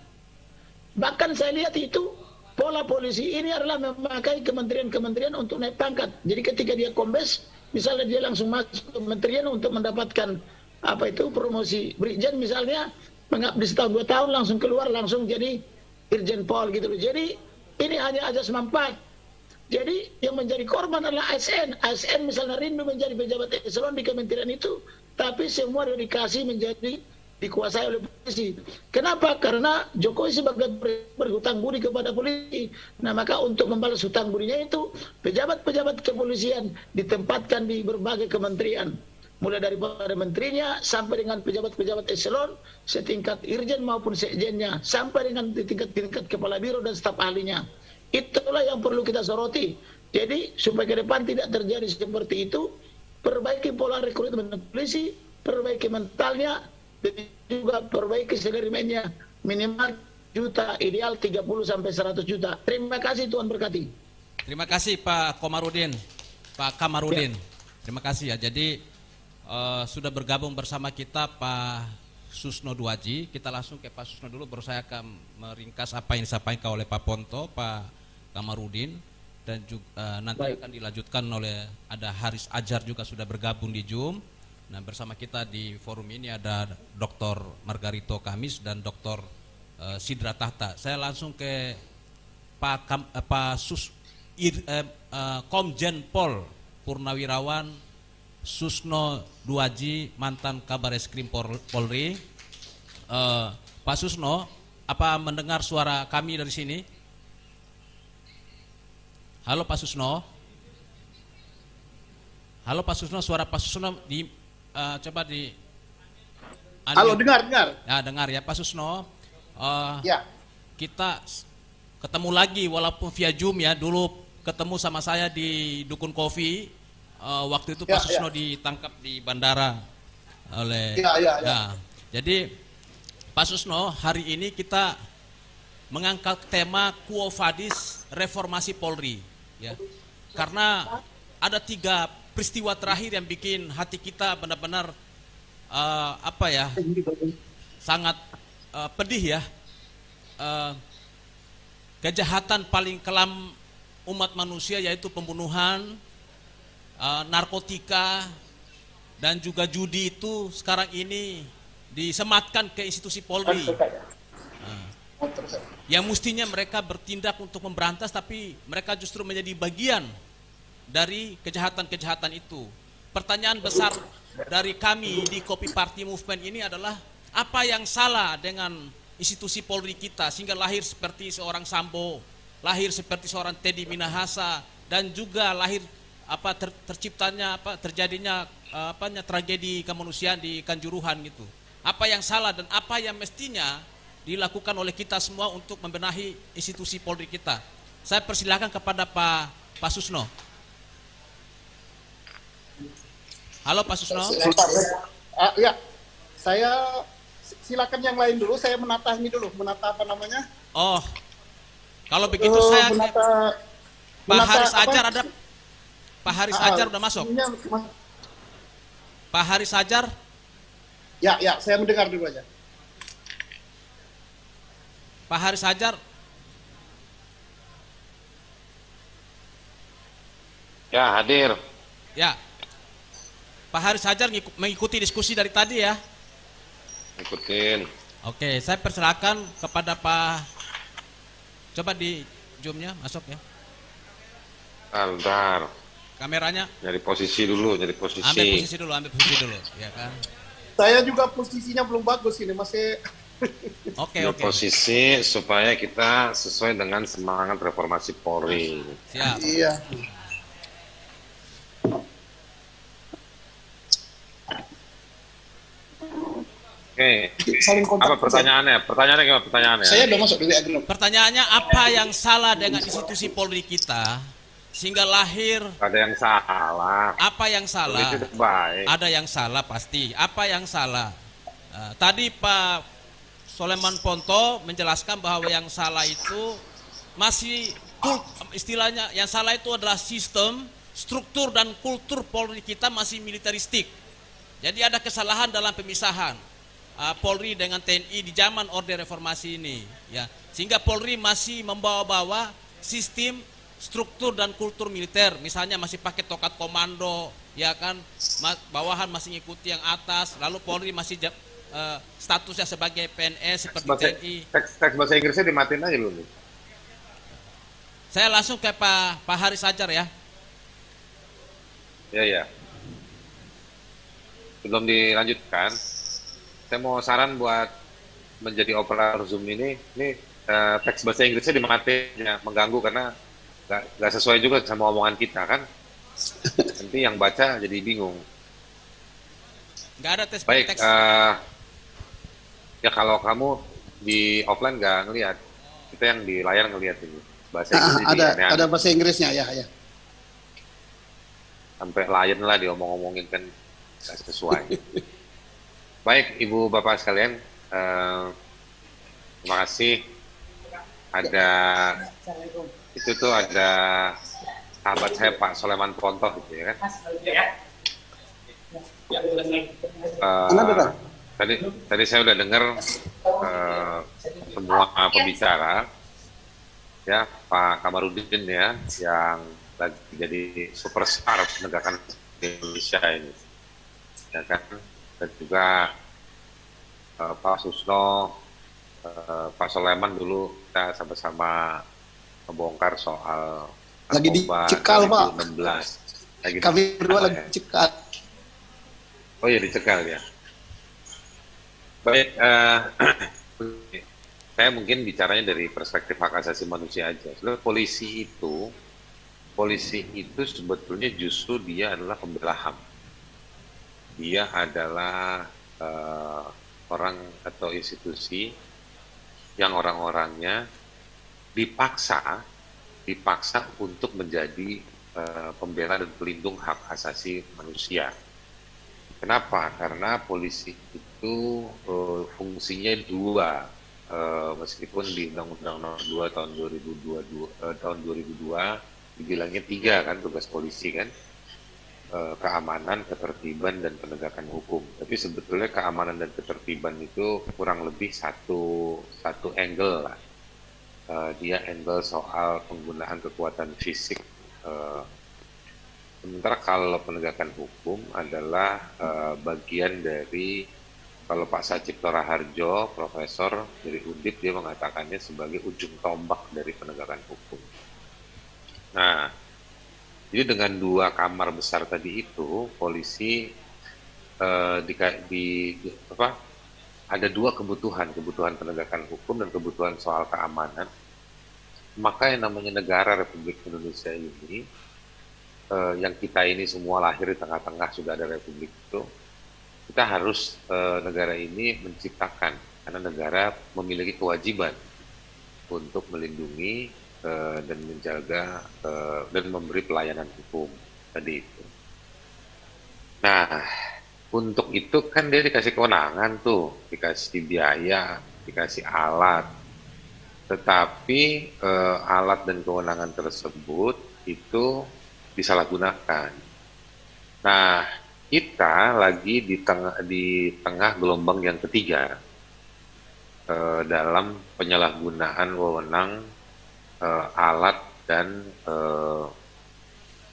Bahkan saya lihat itu pola polisi ini adalah memakai kementerian-kementerian untuk naik pangkat. Jadi ketika dia kombes, misalnya dia langsung masuk kementerian untuk mendapatkan promosi brigjen misalnya, mengabdi setahun 2 tahun langsung keluar langsung jadi Irjen Pol gitu loh. Jadi ini hanya ajas manfaat. Jadi yang menjadi korban adalah ASN. ASN misalnya rindu menjadi pejabat eselon di kementerian itu, tapi semua dikasih menjadi dikuasai oleh polisi. Kenapa? Karena Jokowi sebagai berhutang budi kepada polisi. Nah, maka untuk membalas hutang budinya itu, pejabat-pejabat kepolisian ditempatkan di berbagai kementerian. Mulai daripada menterinya sampai dengan pejabat-pejabat eselon, setingkat irjen maupun sekjennya, sampai dengan tingkat kepala biro dan staf ahlinya. Itulah yang perlu kita soroti. Jadi supaya ke depan tidak terjadi seperti itu, perbaiki pola rekrutmen polisi, perbaiki mentalnya, dan juga perbaiki salarimennya minimal juta, ideal 30 sampai 100 juta. Terima kasih, Tuhan berkati. Terima kasih Pak Komarudin, Pak Kamarudin. Ya. Terima kasih ya. Jadi sudah bergabung bersama kita Pak Susno Duaji. Kita langsung ke Pak Susno dulu, baru saya akan meringkas apa yang disampaikan oleh Pak Ponto, Pak Kamarudin, dan juga nanti akan dilanjutkan oleh ada Haris Ajar juga sudah bergabung di Zoom. Nah, bersama kita di forum ini ada Dr. Margarito Kamis dan Dr. Sidra Tahta. Saya langsung ke Komjen Pol Purnawirawan Susno Duaji, mantan Kabar Eskrim Polri. Pak Susno, apa mendengar suara kami dari sini? Halo Pak Susno. Halo Pak Susno, suara Pak Susno coba di. Halo, dengar. Ya, dengar ya Pak Susno. Ya. Kita ketemu lagi walaupun via Zoom ya. Dulu ketemu sama saya di Dukun Kopi. Waktu itu Pak Susno ditangkap di bandara oleh. Ya. Jadi Pak Susno, hari ini kita mengangkat tema Quo Vadis Reformasi Polri, ya. Karena ada 3 peristiwa terakhir yang bikin hati kita benar-benar sangat pedih ya. Kejahatan paling kelam umat manusia yaitu pembunuhan, narkotika, dan juga judi itu sekarang ini disematkan ke institusi Polri. Yang mestinya mereka bertindak untuk memberantas, tapi mereka justru menjadi bagian dari kejahatan-kejahatan itu. Pertanyaan besar dari kami di Kopi Party Movement ini adalah apa yang salah dengan institusi Polri kita sehingga lahir seperti seorang Sambo, lahir seperti seorang Teddy Minahasa, dan juga lahir terjadinya tragedi kemanusiaan di Kanjuruhan gitu. apa yang salah dan apa yang mestinya dilakukan oleh kita semua untuk membenahi institusi Polri kita. Saya persilakan kepada Pak Susno. Halo Pak Susno. Ya, saya silakan yang lain dulu. Saya menata ini dulu, menata apa namanya? Oh, kalau begitu saya Pak Haris Ajar ada. Pak Haris Ajar udah masuk. Pak Haris Ajar. Ya, saya mendengar dulu aja. Pak Haris Ajar. Ya, hadir. Ya. Pak Haris Ajar mengikuti diskusi dari tadi ya. Ikutin. Oke, saya persilakan kepada Pak. Coba di zoom-nya masuk ya. Bentar. Kameranya. Nyari posisi dulu, nyari posisi. Ambil posisi dulu, ya kan. Saya juga posisinya belum bagus ini, masih. Oke. Posisi supaya kita sesuai dengan semangat reformasi Polri. Siap. Iya. Oke. Saling kontak. Apa pertanyaannya? Pertanyaannya? Saya udah masuk dulu ya, Agno. Pertanyaannya apa yang salah dengan institusi Polri kita sehingga lahir? Ada yang salah. Apa yang salah? Polri itu baik. Ada yang salah pasti. Apa yang salah? Tadi Pak Soleman Ponto menjelaskan bahwa yang salah itu masih istilahnya yang salah itu adalah sistem, struktur dan kultur Polri kita masih militeristik. Jadi ada kesalahan dalam pemisahan Polri dengan TNI di zaman Orde Reformasi ini, ya. Sehingga Polri masih membawa-bawa sistem, struktur dan kultur militer, misalnya masih pakai tokat komando, ya kan, bawahan masih ngikuti yang atas, lalu Polri masih statusnya sebagai PNS seperti TNI. Teks bahasa Inggrisnya dimatiin aja dulu. Saya langsung ke Pak Haris Ajar ya. Ya. Sebelum dilanjutkan, saya mau saran buat menjadi operator Zoom ini teks bahasa Inggrisnya dimatiin, ya, mengganggu karena nggak sesuai juga sama omongan kita kan. Nanti yang baca jadi bingung. Nggak ada teks. Baik, ya kalau kamu di offline nggak ngelihat, kita yang di layar ngelihat ini bahasa Inggris. Ada bahasa Inggrisnya ya. Sampai lion lah diomong-omongin kan nggak sesuai. Baik, Ibu Bapak sekalian, terima kasih. Ada sahabat saya Pak Soleman Ponto gitu ya kan. Tadi saya udah dengar semua pembicara, ya, Pak Kamarudin ya, yang lagi jadi superstar penegakan di Indonesia ini, ya kan, dan juga Pak Susno, Pak Soleman dulu kita sama-sama membongkar soal lagi dicekal Pak. 2016. Kami berdua lagi dicekal. Oh iya, dicekal ya. Baik, saya mungkin bicaranya dari perspektif hak asasi manusia aja. Sebenarnya polisi itu sebetulnya justru dia adalah pembela HAM. Dia adalah orang atau institusi yang orang-orangnya dipaksa untuk menjadi pembela dan pelindung hak asasi manusia. Kenapa? Karena polisi itu fungsinya dua, meskipun di Undang-Undang Nomor 2 tahun 2002 dibilangnya 3 kan tugas polisi kan, keamanan, ketertiban dan penegakan hukum. Tapi sebetulnya keamanan dan ketertiban itu kurang lebih satu angle lah. Dia angle soal penggunaan kekuatan fisik. Sementara kalau penegakan hukum adalah bagian dari, kalau Pak Sacipto Raharjo, profesor dari Undip, dia mengatakannya sebagai ujung tombak dari penegakan hukum. Nah, jadi dengan dua kamar besar tadi itu, polisi ada dua kebutuhan penegakan hukum dan kebutuhan soal keamanan. Maka yang namanya negara Republik Indonesia ini, yang kita ini semua lahir di tengah-tengah sudah ada republik itu, kita harus negara ini menciptakan, karena negara memiliki kewajiban untuk melindungi dan menjaga dan memberi pelayanan hukum tadi itu. Nah, untuk itu kan dia dikasih kewenangan tuh, dikasih biaya, dikasih alat, tetapi alat dan kewenangan tersebut itu disalahgunakan. Nah, kita lagi di tengah gelombang yang ketiga dalam penyalahgunaan wewenang alat dan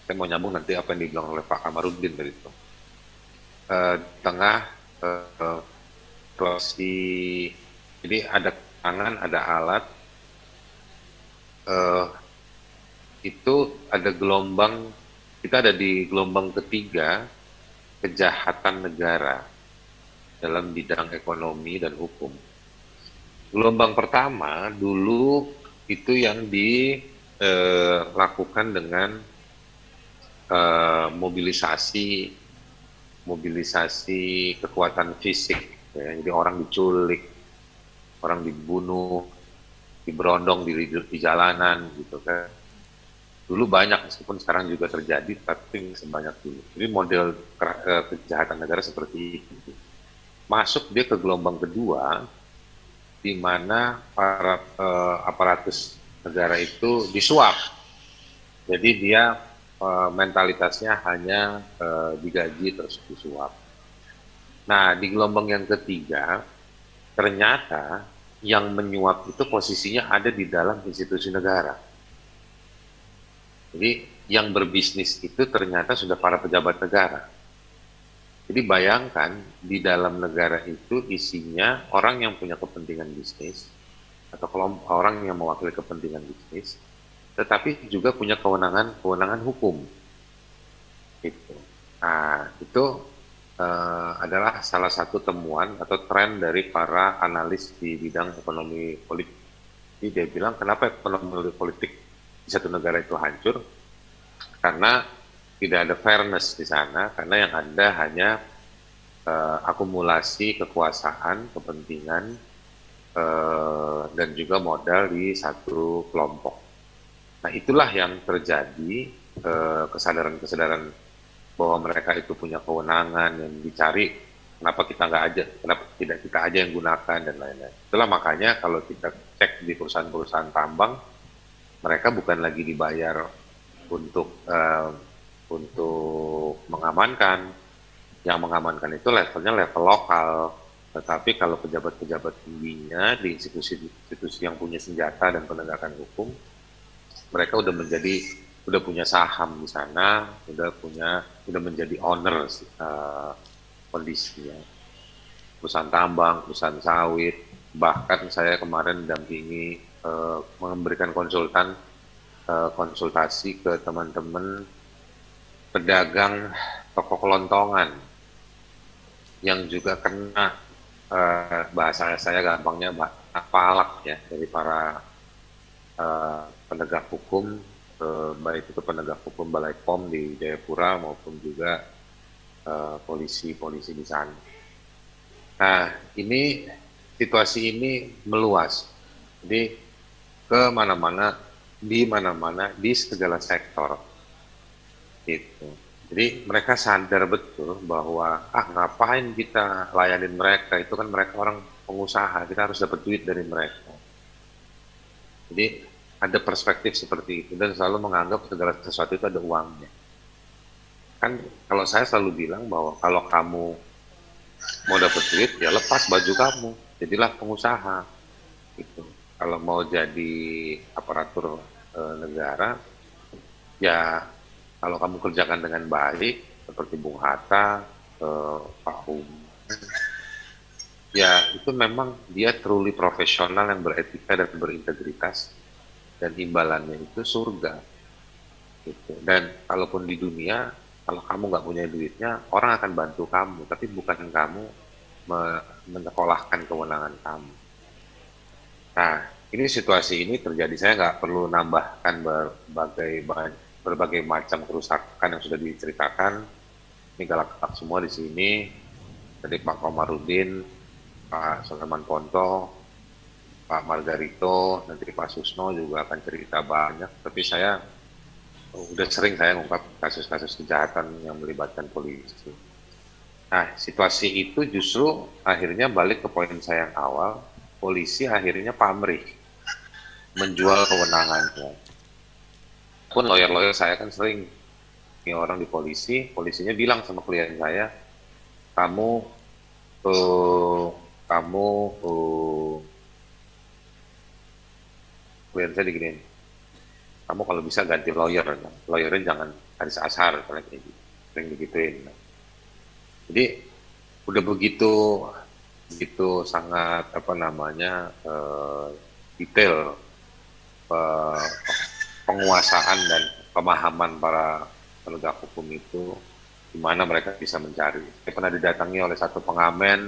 saya mau nyambung nanti apa yang dibilang oleh Pak Kamarudin tadi itu. Tengah situasi, jadi ada tangan, ada alat, itu ada gelombang, kita ada di gelombang ketiga kejahatan negara dalam bidang ekonomi dan hukum. Gelombang pertama dulu itu yang dilakukan dengan mobilisasi kekuatan fisik, ya. Jadi orang diculik, orang dibunuh, diberondong di jalanan gitu kan. Dulu banyak, meskipun sekarang juga terjadi, tapi sebanyak dulu. Jadi model kejahatan negara seperti itu. Masuk dia ke gelombang kedua, di mana para aparatus negara itu disuap. Jadi dia mentalitasnya hanya digaji terus disuap. Nah, di gelombang yang ketiga, ternyata yang menyuap itu posisinya ada di dalam institusi negara. Jadi yang berbisnis itu ternyata sudah para pejabat negara. Jadi bayangkan di dalam negara itu isinya orang yang punya kepentingan bisnis atau kelompok orang yang mewakili kepentingan bisnis, tetapi juga punya kewenangan hukum. Gitu. Nah, itu adalah salah satu temuan atau tren dari para analis di bidang ekonomi politik. Jadi dia bilang kenapa ekonomi politik di satu negara itu hancur, karena tidak ada fairness di sana, karena yang ada hanya akumulasi kekuasaan, kepentingan, dan juga modal di satu kelompok. Nah, itulah yang terjadi, kesadaran-kesadaran bahwa mereka itu punya kewenangan yang dicari, kenapa tidak kita aja yang gunakan dan lain-lain. Itulah makanya kalau kita cek di perusahaan-perusahaan tambang, mereka bukan lagi dibayar untuk mengamankan. Yang mengamankan itu levelnya level lokal. Tetapi kalau pejabat-pejabat tingginya di institusi yang punya senjata dan penegakan hukum, mereka udah punya saham di sana, udah menjadi owner kondisinya. Perusahaan tambang, perusahaan sawit, bahkan saya kemarin dampingi memberikan konsultasi ke teman-teman pedagang toko kelontongan yang juga kena bahasa saya gampangnya palak ya dari para penegak hukum, baik itu penegak hukum Balai POM di Jayapura maupun juga polisi-polisi di sana. Nah, situasi ini meluas. Jadi di mana-mana di segala sektor. Gitu. Jadi mereka sadar betul bahwa ngapain kita layanin mereka, itu kan mereka orang pengusaha, kita harus dapat duit dari mereka. Jadi ada perspektif seperti itu dan selalu menganggap segala sesuatu itu ada uangnya. Kan kalau saya selalu bilang bahwa kalau kamu mau dapat duit ya lepas baju kamu, jadilah pengusaha. Gitu. Kalau mau jadi aparatur negara, ya kalau kamu kerjakan dengan baik, seperti Bung Hatta, Pak ya itu memang dia truly profesional yang beretika dan berintegritas, dan imbalannya itu surga. Gitu. Dan kalaupun di dunia, kalau kamu nggak punya duitnya, orang akan bantu kamu, tapi bukan kamu menyekolahkan kewenangan kamu. Nah, ini situasi ini terjadi, saya nggak perlu nambahkan berbagai macam kerusakan yang sudah diceritakan. Ini galak-galak semua di sini. Tadi Pak Komarudin, Pak Sulaiman Ponto, Pak Margarito, nanti Pak Susno juga akan cerita banyak. Tapi saya udah sering saya ngungkap kasus-kasus kejahatan yang melibatkan polisi. Nah, situasi itu justru akhirnya balik ke poin saya yang awal, polisi akhirnya pamrih menjual kewenangannya. Pun lawyer-lawyer saya kan sering, ini orang di polisi, polisinya bilang sama klien saya, kamu klien saya diginiin, kamu kalau bisa ganti lawyer, lawyernya jangan Haris Ashar, kayak gitu, sering digituin. Jadi udah begitu sangat detail penguasaan dan pemahaman para penegak hukum itu, di mana mereka bisa mencari. Saya pernah didatangi oleh satu pengamen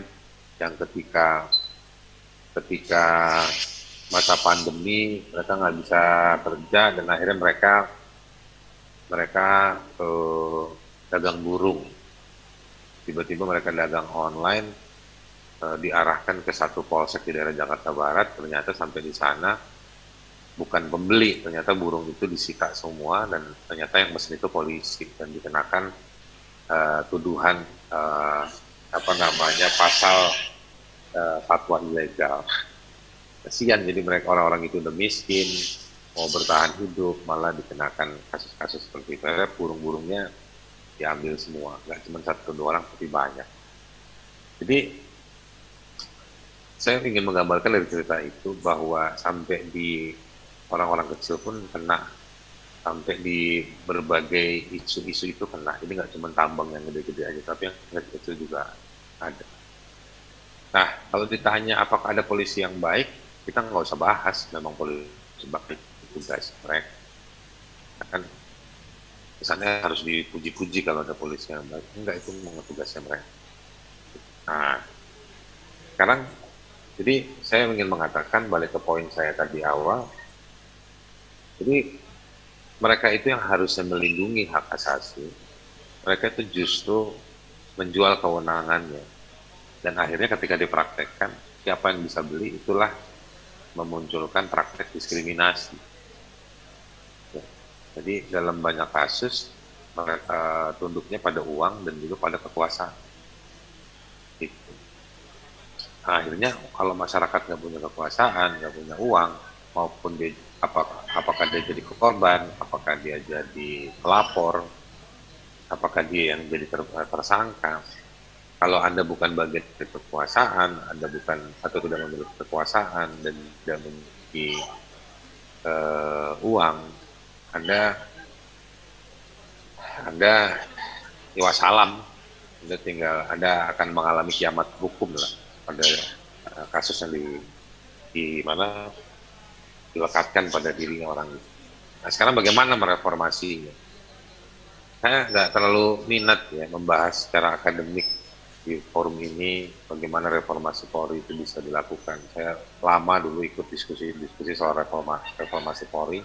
yang ketika masa pandemi mereka nggak bisa kerja dan akhirnya mereka dagang burung. Tiba-tiba mereka dagang online, diarahkan ke satu polsek di daerah Jakarta Barat. Ternyata sampai di sana bukan pembeli, ternyata burung itu disita semua dan ternyata yang mesin itu polisi dan dikenakan tuduhan pasal fatwa ilegal. Kasihan, jadi mereka orang-orang itu udah miskin, mau bertahan hidup, malah dikenakan kasus-kasus seperti itu. Burung-burungnya diambil semua, nggak cuma satu dua orang tapi banyak. Jadi saya ingin menggambarkan dari cerita itu bahwa sampai di orang-orang kecil pun kena, sampai di berbagai isu-isu itu kena. Ini nggak cuma tambang yang gede-gede aja, tapi yang kecil juga ada. Nah, kalau ditanya apakah ada polisi yang baik, kita nggak usah bahas. Memang polisi baik, tugas mereka. Kan misalnya harus dipuji-puji kalau ada polisi yang baik. Enggak, itu memang tugasnya mereka. Nah, sekarang jadi saya ingin mengatakan, balik ke poin saya tadi awal, jadi mereka itu yang harusnya melindungi hak asasi, mereka itu justru menjual kewenangannya. Dan akhirnya ketika dipraktekkan, siapa yang bisa beli, itulah memunculkan praktek diskriminasi. Ya. Jadi dalam banyak kasus, mereka tunduknya pada uang dan juga pada kekuasaan. Gitu. Nah, akhirnya kalau masyarakat nggak punya kekuasaan, nggak punya uang, maupun dia apakah dia jadi korban, apakah dia jadi pelapor, apakah dia yang jadi tersangka. Kalau Anda bukan bagian dari kekuasaan, Anda bukan atau tidak memiliki kekuasaan dan tidak memiliki uang, Anda wassalam, Anda akan mengalami kiamat hukum lah pada kasus yang di mana dilekatkan pada diri orang itu. Nah, sekarang bagaimana mereformasinya? Saya nggak terlalu minat ya membahas secara akademik di forum ini bagaimana reformasi Polri itu bisa dilakukan. Saya lama dulu ikut diskusi soal reformasi Polri.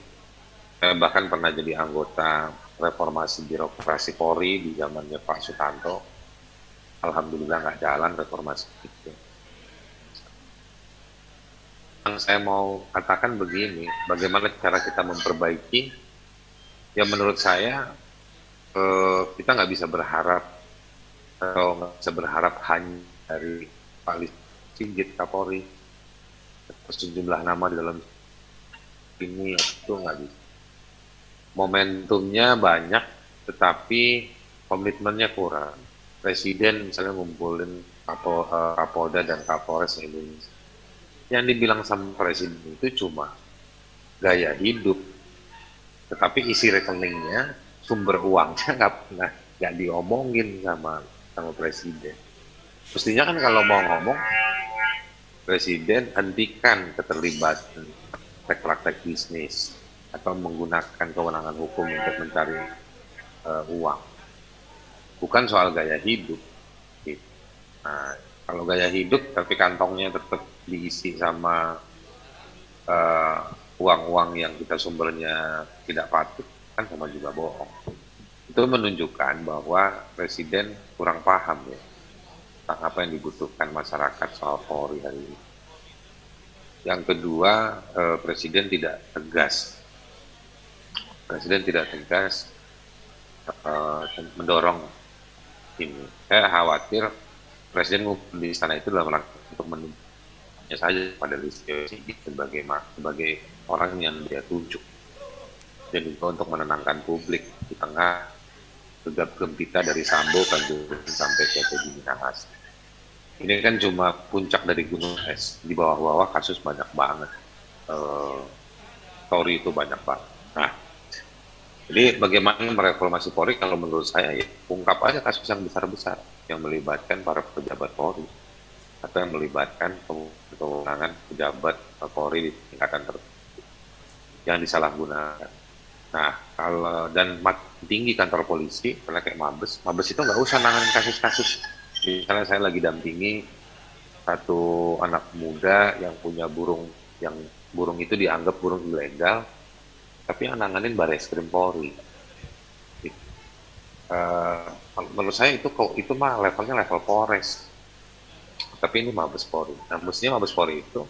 Saya bahkan pernah jadi anggota reformasi birokrasi Polri di zamannya Pak Sutanto. Alhamdulillah nggak jalan reformasi itu. Yang saya mau katakan begini, bagaimana cara kita memperbaiki? Ya menurut saya kita nggak bisa berharap atau nggak bisa berharap hanya dari Pak Sigit Kapolri sejumlah nama di dalam ini itu nggak bisa. Momentumnya banyak, tetapi komitmennya kurang. Presiden misalnya ngumpulin Kapolda dan Kapolres Indonesia. Yang dibilang sama presiden itu cuma gaya hidup, tetapi isi rekeningnya, sumber uangnya nggak diomongin sama presiden. Mestinya kan kalau mau ngomong, presiden hentikan keterlibatan praktek bisnis atau menggunakan kewenangan hukum untuk mencari uang. Bukan soal gaya hidup. Nah, kalau gaya hidup tapi kantongnya tetap diisi sama uang-uang yang kita sumbernya tidak patut, kan sama juga bohong. Itu menunjukkan bahwa presiden kurang paham ya tentang apa yang dibutuhkan masyarakat soal Polri hari ini. Yang kedua, Presiden tidak tegas. Presiden tidak tegas mendorong ini. Saya khawatir Presiden di istana itu dalam rangka untuk menunjuknya saja pada Listio Sigit sebagai orang yang dia tunjuk, dan juga untuk menenangkan publik di tengah gegap gempita dari Sambo sampai ke Teddy Minahasa. Ini kan cuma puncak dari gunung es, di bawah-bawah kasus banyak banget, story itu banyak banget. Nah, jadi bagaimana mereformasi Polri? Kalau menurut saya ya, ungkap aja kasus yang besar-besar yang melibatkan para pejabat Polri atau yang melibatkan kewenangan pejabat Polri di tingkatan tertentu yang disalahgunakan. Nah, kalau dan makin tinggi kantor polisi, karena kayak Mabes itu nggak usah nanganin kasus-kasus. Misalnya saya lagi dampingi satu anak muda yang punya burung, yang burung itu dianggap burung ilegal, tapi yang nanganin Barreskrim Polri. Menurut saya itu mah levelnya level Polres, tapi ini Mabes Polri. Nah, mestinya Mabes Polri itu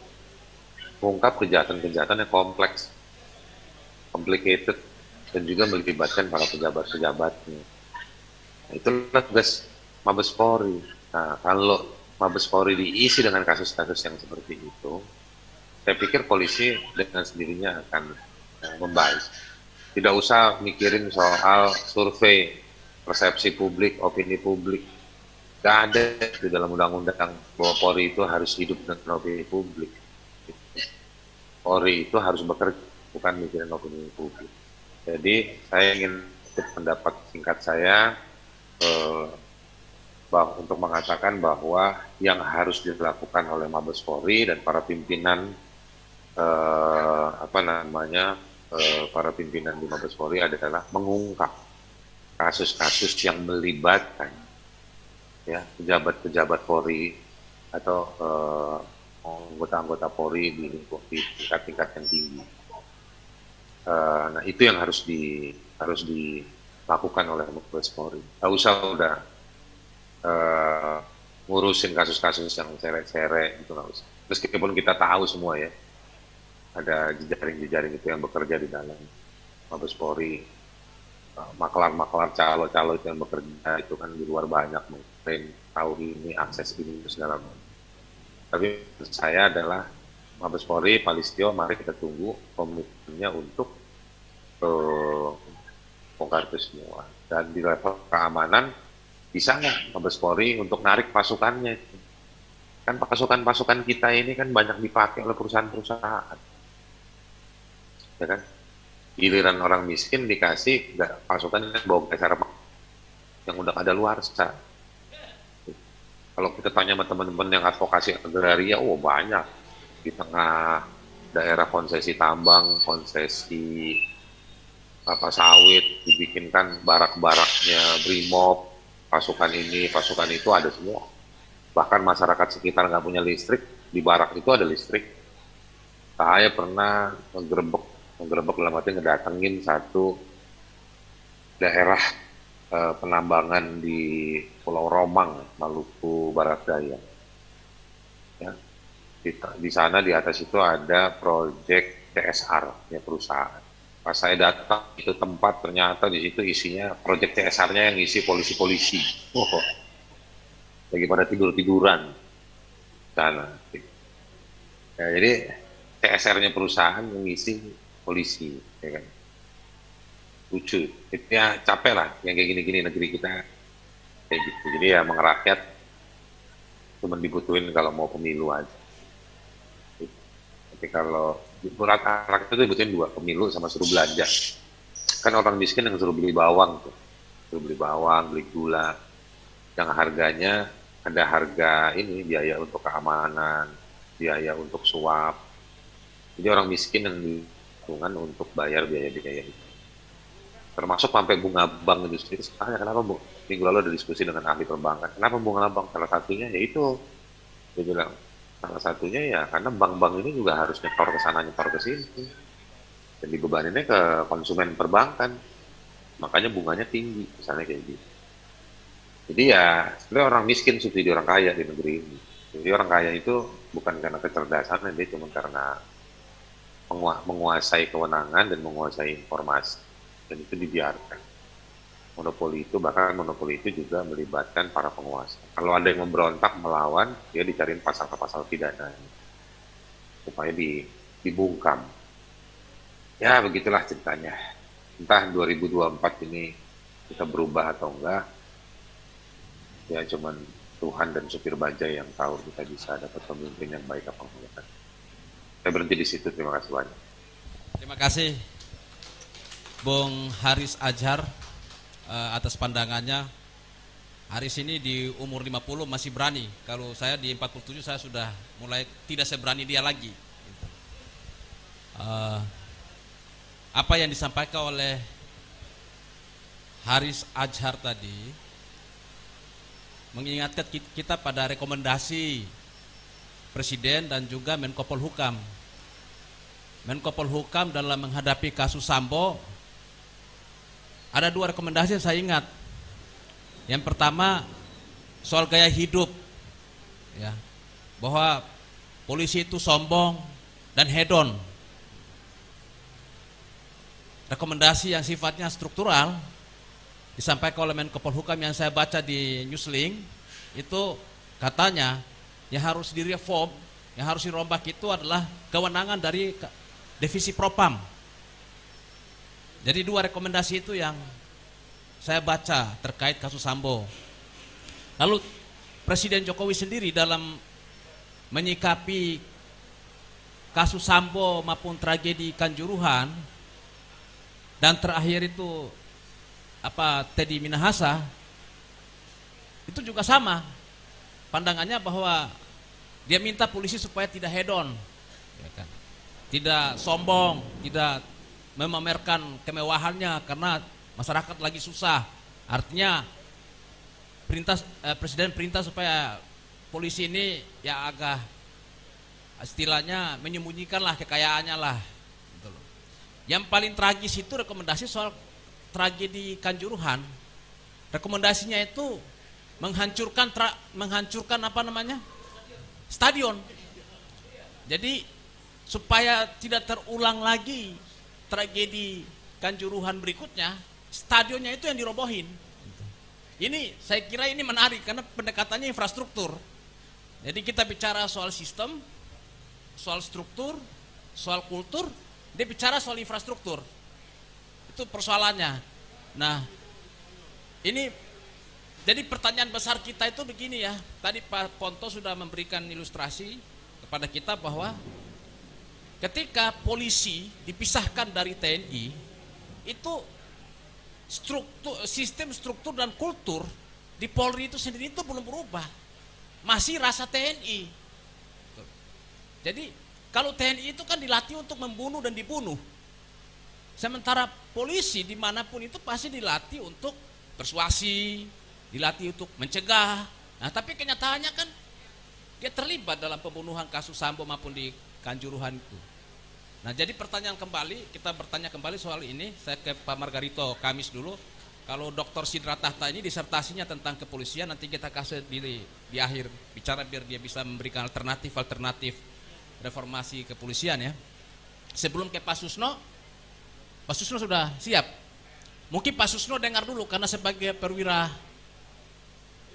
mengungkap kejahatan-kejahatan yang kompleks, complicated, dan juga melibatkan para pejabat-pejabatnya. Nah, itulah tugas Mabes Polri. Nah, kalau Mabes Polri diisi dengan kasus-kasus yang seperti itu, saya pikir polisi dengan sendirinya akan membaik. Tidak usah mikirin soal survei, persepsi publik, opini publik. Tidak ada di dalam undang-undang bahwa Polri itu harus hidup dengan opini publik. Polri itu harus bekerja, bukan mikirin opini publik. Jadi saya ingin pendapat singkat saya untuk mengatakan bahwa yang harus dilakukan oleh Mabes Polri dan para pimpinan para pimpinan di Mabes Polri adalah mengungkap kasus-kasus yang melibatkan ya pejabat-pejabat Polri atau anggota-anggota Polri di tingkat-tingkat yang tinggi. Nah, itu yang harus dilakukan oleh Mabes Polri. Nggak usah udah ngurusin kasus-kasus yang seret-seret, itu nggak usah. Meskipun kita tahu semua ya, ada jejaring-jejaring itu yang bekerja di dalam Mabes Polri, maklar-maklar calo-calo itu yang bekerja itu kan di luar banyak, mungkin tahu ini, akses ini, segala macam. Tapi saya adalah Mabes Polri, Pak Listio, mari kita tunggu komitmennya untuk bongkar itu semua. Dan di level keamanan, bisa nggak Mabes Polri untuk narik pasukannya? Kan pasukan-pasukan kita ini kan banyak dipakai oleh perusahaan-perusahaan. Ya kan? Giliran orang miskin dikasih pasukan yang bawa geser yang udah ada luar sah. Kalau kita tanya sama teman-teman yang advokasi agraria, banyak. Di tengah daerah konsesi tambang, konsesi sawit, dibikinkan barak-baraknya Brimob, pasukan ini, pasukan itu ada semua. Bahkan masyarakat sekitar nggak punya listrik, di barak itu ada listrik. Saya pernah menggerebek dalam arti ngedatengin satu daerah penambangan di Pulau Romang, Maluku Barat Daya. Ya. Di sana di atas itu ada proyek CSR ya perusahaan. Pas saya datang itu tempat, ternyata di situ isinya proyek CSR-nya yang isi polisi-polisi. Lagi pada tidur-tiduran sana. Ya, jadi CSR-nya perusahaan yang isi polisi, ya kan? Lucu. Ya capek lah yang kayak gini-gini negeri kita kayak gitu. Jadi ya mengerakyat cuma dibutuhin kalau mau pemilu aja. Tapi kalau rakyat itu dibutuhin 2, pemilu sama suruh belanja. Kan orang miskin yang suruh beli bawang tuh. Suruh beli bawang, beli gula. Yang harganya ada harga ini, biaya untuk keamanan, biaya untuk suap. Jadi orang miskin yang dihitungan untuk bayar biaya-biaya itu. Termasuk sampai bunga bank itu sendiri. Sebenarnya kenapa minggu lalu ada diskusi dengan ahli perbankan. Kenapa bunga bank? Salah satunya yaitu dia bilang salah satunya ya karena bank-bank ini juga harus nyetor ke sana nyetor ke sini. Dan dibebaninnya ke konsumen perbankan. Makanya bunganya tinggi, misalnya kayak gitu. Jadi ya sebenarnya orang miskin subsidi orang kaya di negeri ini. Jadi orang kaya itu bukan karena kecerdasan, dia cuma karena menguasai kewenangan dan menguasai informasi, dan itu dibiarkan. Monopoli itu, bahkan monopoli itu juga melibatkan para penguasa. Kalau ada yang memberontak melawan, dia dicariin pasal-pasal pidana supaya dibungkam. Ya begitulah ceritanya. Entah 2024 ini kita berubah atau enggak, ya cuman Tuhan dan supir bajai yang tahu kita bisa dapat pemimpin yang baik apa enggak. Saya berhenti di situ, terima kasih banyak. Terima kasih Bung Haris Azhar atas pandangannya. Haris ini di umur 50 masih berani. Kalau saya di 47 saya sudah mulai tidak seberani dia lagi. Apa yang disampaikan oleh Haris Azhar tadi mengingatkan kita pada rekomendasi Presiden dan juga Menko Polhukam. Menko Polhukam dalam menghadapi kasus Sambo ada 2 rekomendasi yang saya ingat. Yang pertama soal gaya hidup, ya, bahwa polisi itu sombong dan hedon. Rekomendasi yang sifatnya struktural disampaikan oleh Menko Polhukam yang saya baca di Newslink itu katanya yang harus direform, yang harus dirombak itu adalah kewenangan dari divisi Propam. Jadi 2 rekomendasi itu yang saya baca terkait kasus Sambo. Lalu Presiden Jokowi sendiri dalam menyikapi kasus Sambo maupun tragedi Kanjuruhan dan terakhir itu Teddy Minahasa itu juga sama pandangannya, bahwa dia minta polisi supaya tidak hedon, ya kan? Tidak sombong, tidak memamerkan kemewahannya karena masyarakat lagi susah. Artinya Presiden perintah supaya polisi ini ya agak istilahnya menyembunyikanlah kekayaannya lah. Gitu loh. Yang paling tragis itu rekomendasi soal tragedi Kanjuruhan. Rekomendasinya itu menghancurkan stadion. Jadi supaya tidak terulang lagi tragedi Kanjuruhan berikutnya, stadionnya itu yang dirobohin. Ini saya kira ini menarik karena pendekatannya infrastruktur. Jadi kita bicara soal sistem, soal struktur, soal kultur, dia bicara soal infrastruktur. Itu persoalannya. Nah, ini jadi pertanyaan besar kita itu begini ya. Tadi Pak Ponto sudah memberikan ilustrasi kepada kita bahwa ketika polisi dipisahkan dari TNI, itu sistem struktur dan kultur di Polri itu sendiri itu belum berubah. Masih rasa TNI. Jadi kalau TNI itu kan dilatih untuk membunuh dan dibunuh. Sementara polisi dimanapun itu pasti dilatih untuk persuasi, dilatih untuk mencegah. Nah tapi kenyataannya kan dia terlibat dalam pembunuhan kasus Sambo maupun di Kanjuruhan itu. Nah jadi pertanyaan kembali, kita bertanya kembali soal ini. Saya ke Pak Margarito Kamis dulu. Kalau Dr. Sidra Tahta ini disertasinya tentang kepolisian, nanti kita kasih di akhir bicara biar dia bisa memberikan alternatif reformasi kepolisian ya. Sebelum ke Pak Susno sudah siap. Mungkin Pak Susno dengar dulu karena sebagai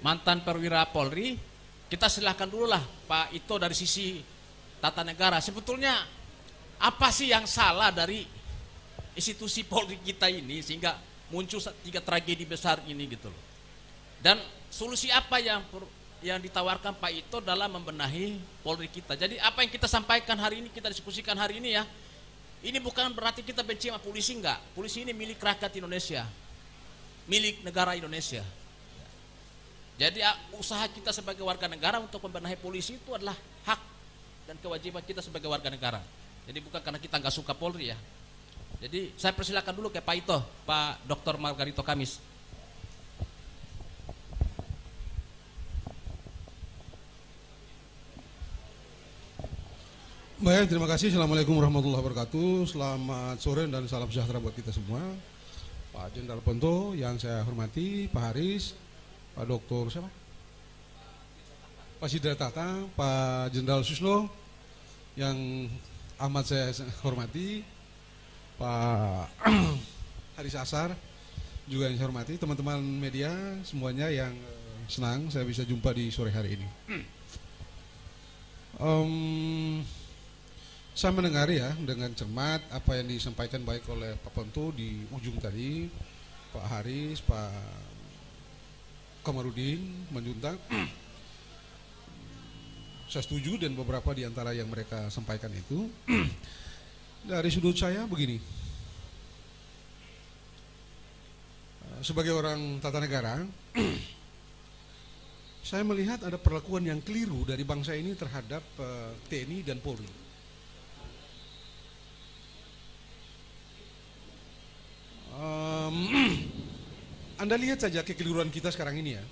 mantan perwira Polri, kita silahkan dulu lah Pak Ito dari sisi tata negara. Sebetulnya apa sih yang salah dari institusi Polri kita ini sehingga muncul 3 tragedi besar ini gitu loh. Dan solusi apa yang ditawarkan Pak Ito dalam membenahi Polri kita. Jadi apa yang kita sampaikan hari ini, kita diskusikan hari ini ya, ini bukan berarti kita benci sama polisi, enggak. Polisi ini milik rakyat Indonesia, milik negara Indonesia. Jadi usaha kita sebagai warga negara untuk membenahi polisi itu adalah hak dan kewajiban kita sebagai warga negara. Jadi bukan karena kita nggak suka Polri ya. Jadi saya persilakan dulu ke Pak Ito, Pak Dr. Margarito Kamis. Baik, terima kasih. Assalamualaikum warahmatullahi wabarakatuh. Selamat sore dan salam sejahtera buat kita semua. Pak Jenderal Ponto yang saya hormati, Pak Haris, Pak Doktor siapa? Pak Sidratata, Pak Jenderal Susno, yang amat saya hormati, Pak Haris Asar, juga yang saya hormati, teman-teman media semuanya yang senang saya bisa jumpa di sore hari ini. Saya mendengar ya dengan cermat apa yang disampaikan baik oleh Pak Ponto di ujung tadi, Pak Haris, Pak Kamarudin, Manjuntang. Saya setuju dan beberapa di antara yang mereka sampaikan itu. Dari sudut saya begini, sebagai orang tata negara, saya melihat ada perlakuan yang keliru dari bangsa ini terhadap TNI dan Polri. Anda lihat saja kekeliruan kita sekarang ini ya.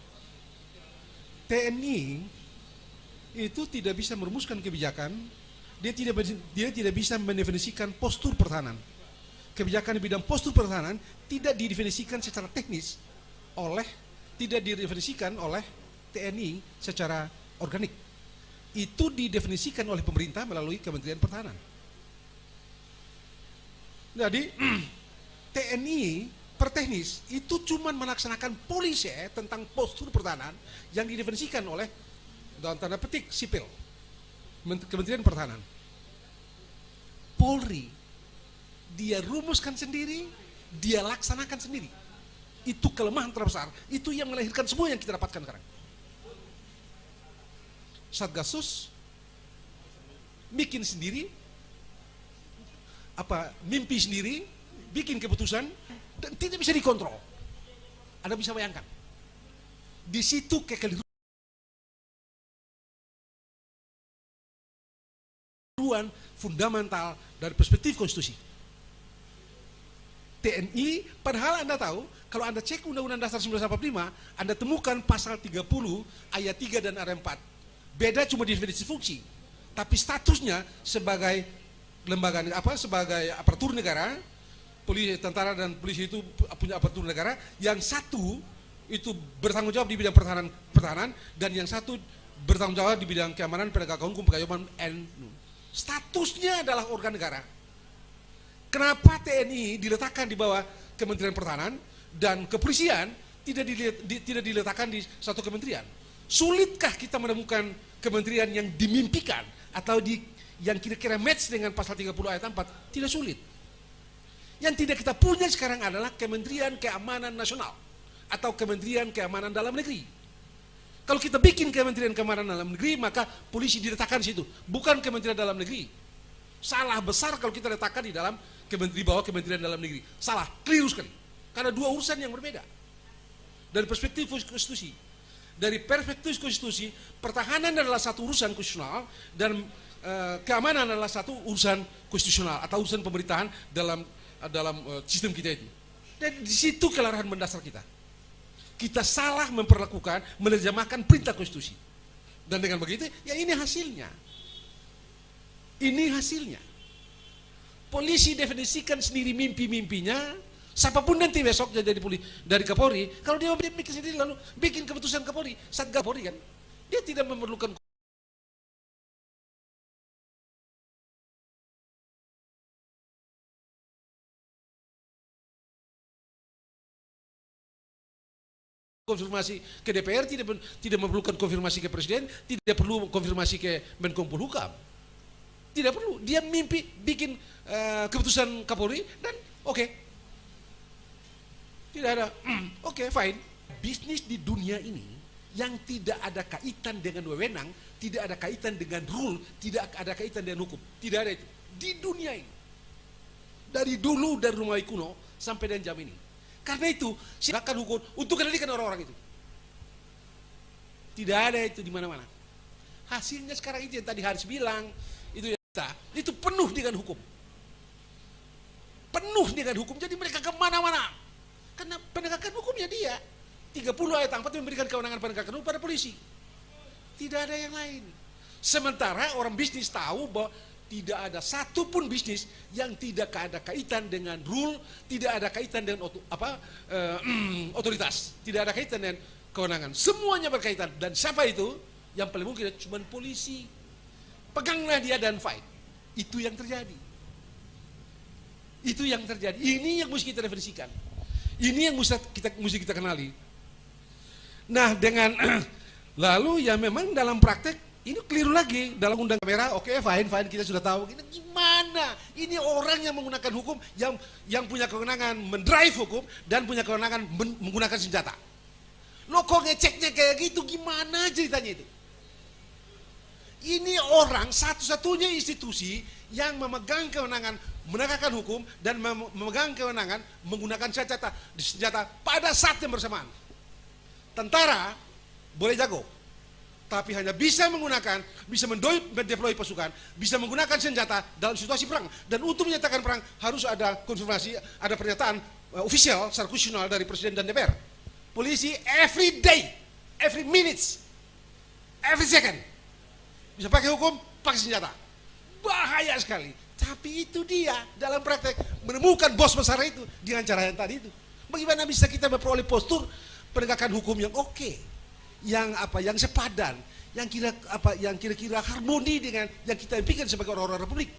TNI itu tidak bisa merumuskan kebijakan, dia tidak bisa mendefinisikan postur pertahanan. Kebijakan di bidang postur pertahanan tidak didefinisikan secara teknis tidak didefinisikan oleh TNI secara organik. Itu didefinisikan oleh pemerintah melalui Kementerian Pertahanan. Jadi TNI per teknis itu cuma melaksanakan polisi tentang postur pertahanan yang didefinisikan oleh dalam tanda petik sipil Kementerian Pertahanan. Polri dia rumuskan sendiri, dia laksanakan sendiri. Itu kelemahan terbesar, itu yang melahirkan semua yang kita dapatkan sekarang. Satgasus bikin sendiri, mimpi sendiri, bikin keputusan dan tidak bisa dikontrol. Anda bisa bayangkan. Di situ kekeliruan fundamental dari perspektif konstitusi. TNI, padahal Anda tahu, kalau Anda cek Undang-Undang Dasar 1945, Anda temukan pasal 30 ayat 3 dan ayat 4. Beda cuma definisi fungsi, tapi statusnya sebagai lembaga sebagai aparatur negara, polisi, tentara dan polisi itu punya aparatur negara, yang satu itu bertanggung jawab di bidang pertahanan dan yang satu bertanggung jawab di bidang keamanan, penegakan hukum, pengayuman, statusnya adalah organ negara. Kenapa TNI diletakkan di bawah Kementerian Pertahanan dan kepolisian tidak diletakkan di satu kementerian? Sulitkah kita menemukan kementerian yang dimimpikan atau yang kira-kira match dengan pasal 30 ayat 4? Tidak sulit. Yang tidak kita punya sekarang adalah Kementerian Keamanan Nasional atau Kementerian Keamanan Dalam Negeri. Kalau kita bikin Kementerian Keamanan Dalam Negeri, maka polisi diletakkan di situ, bukan Kementerian Dalam Negeri. Salah besar kalau kita letakkan di bawah Kementerian Dalam Negeri. Salah, keliru sekali. Karena dua urusan yang berbeda. Dari perspektif konstitusi. Dari perspektif konstitusi, pertahanan adalah satu urusan konstitusional dan keamanan adalah satu urusan konstitusional atau urusan pemerintahan dalam sistem kita itu. Dan di situ kelarahan mendasar kita. Kita salah memperlakukan, menerjemahkan perintah konstitusi. Dan dengan begitu, ya ini hasilnya. Ini hasilnya. Polisi definisikan sendiri mimpi-mimpinya, siapapun nanti besok jadi dari Kapolri, kalau dia bikin sendiri lalu bikin keputusan Kapolri, Satgas Kapolri kan, dia tidak memerlukan konfirmasi ke DPR, tidak memerlukan konfirmasi ke Presiden, tidak perlu konfirmasi ke Menko Polhukam. Tidak perlu, dia mimpi bikin keputusan Kapolri dan oke. Tidak ada, oke, fine. Bisnis di dunia ini yang tidak ada kaitan dengan wewenang, tidak ada kaitan dengan rule, tidak ada kaitan dengan hukum. Tidak ada itu. Di dunia ini. Dari dulu, dari rumah kuno sampai dan jam ini. Karena itu, silakan hukum untuk kendalikan orang-orang itu. Tidak ada itu di mana-mana. Hasilnya sekarang itu yang tadi Haris bilang, itu penuh dengan hukum. Penuh dengan hukum, jadi mereka kemana-mana. Karena penegakan hukumnya dia. 30 ayat 4 memberikan kewenangan penegakan hukum pada polisi. Tidak ada yang lain. Sementara orang bisnis tahu bahwa tidak ada satupun bisnis yang tidak ada kaitan dengan rule, tidak ada kaitan dengan otoritas, tidak ada kaitan dengan kewenangan. Semuanya berkaitan. Dan siapa itu? Yang paling mungkin cuma polisi. Peganglah dia dan fight. Itu yang terjadi. Itu yang terjadi. Ini yang mesti kita referensikan. Ini yang mesti kita kenali. Nah, dengan lalu ya memang dalam praktek ini keliru lagi dalam undang kamera. Oke, fine, kita sudah tahu. Ini gimana? Ini orang yang menggunakan hukum, yang punya kewenangan mendrive hukum dan punya kewenangan menggunakan senjata. Lo kok ngeceknya kayak gitu? Gimana ceritanya itu? Ini orang satu-satunya institusi yang memegang kewenangan menegakkan hukum dan memegang kewenangan menggunakan senjata pada saat yang bersamaan. Tentara boleh jago, tapi hanya bisa mendeploy pasukan, bisa menggunakan senjata dalam situasi perang. Dan untuk menyatakan perang harus ada konfirmasi, ada pernyataan official secara konstitusional dari Presiden dan DPR. Polisi every day, every minutes, every second bisa pakai hukum, pakai senjata. Bahaya sekali. Tapi itu dia dalam praktek menemukan bos besar itu dengan cara yang tadi itu. Bagaimana bisa kita memperoleh postur penegakan hukum yang oke, yang sepadan, yang kira-kira harmoni dengan yang kita impikan sebagai orang-orang republik.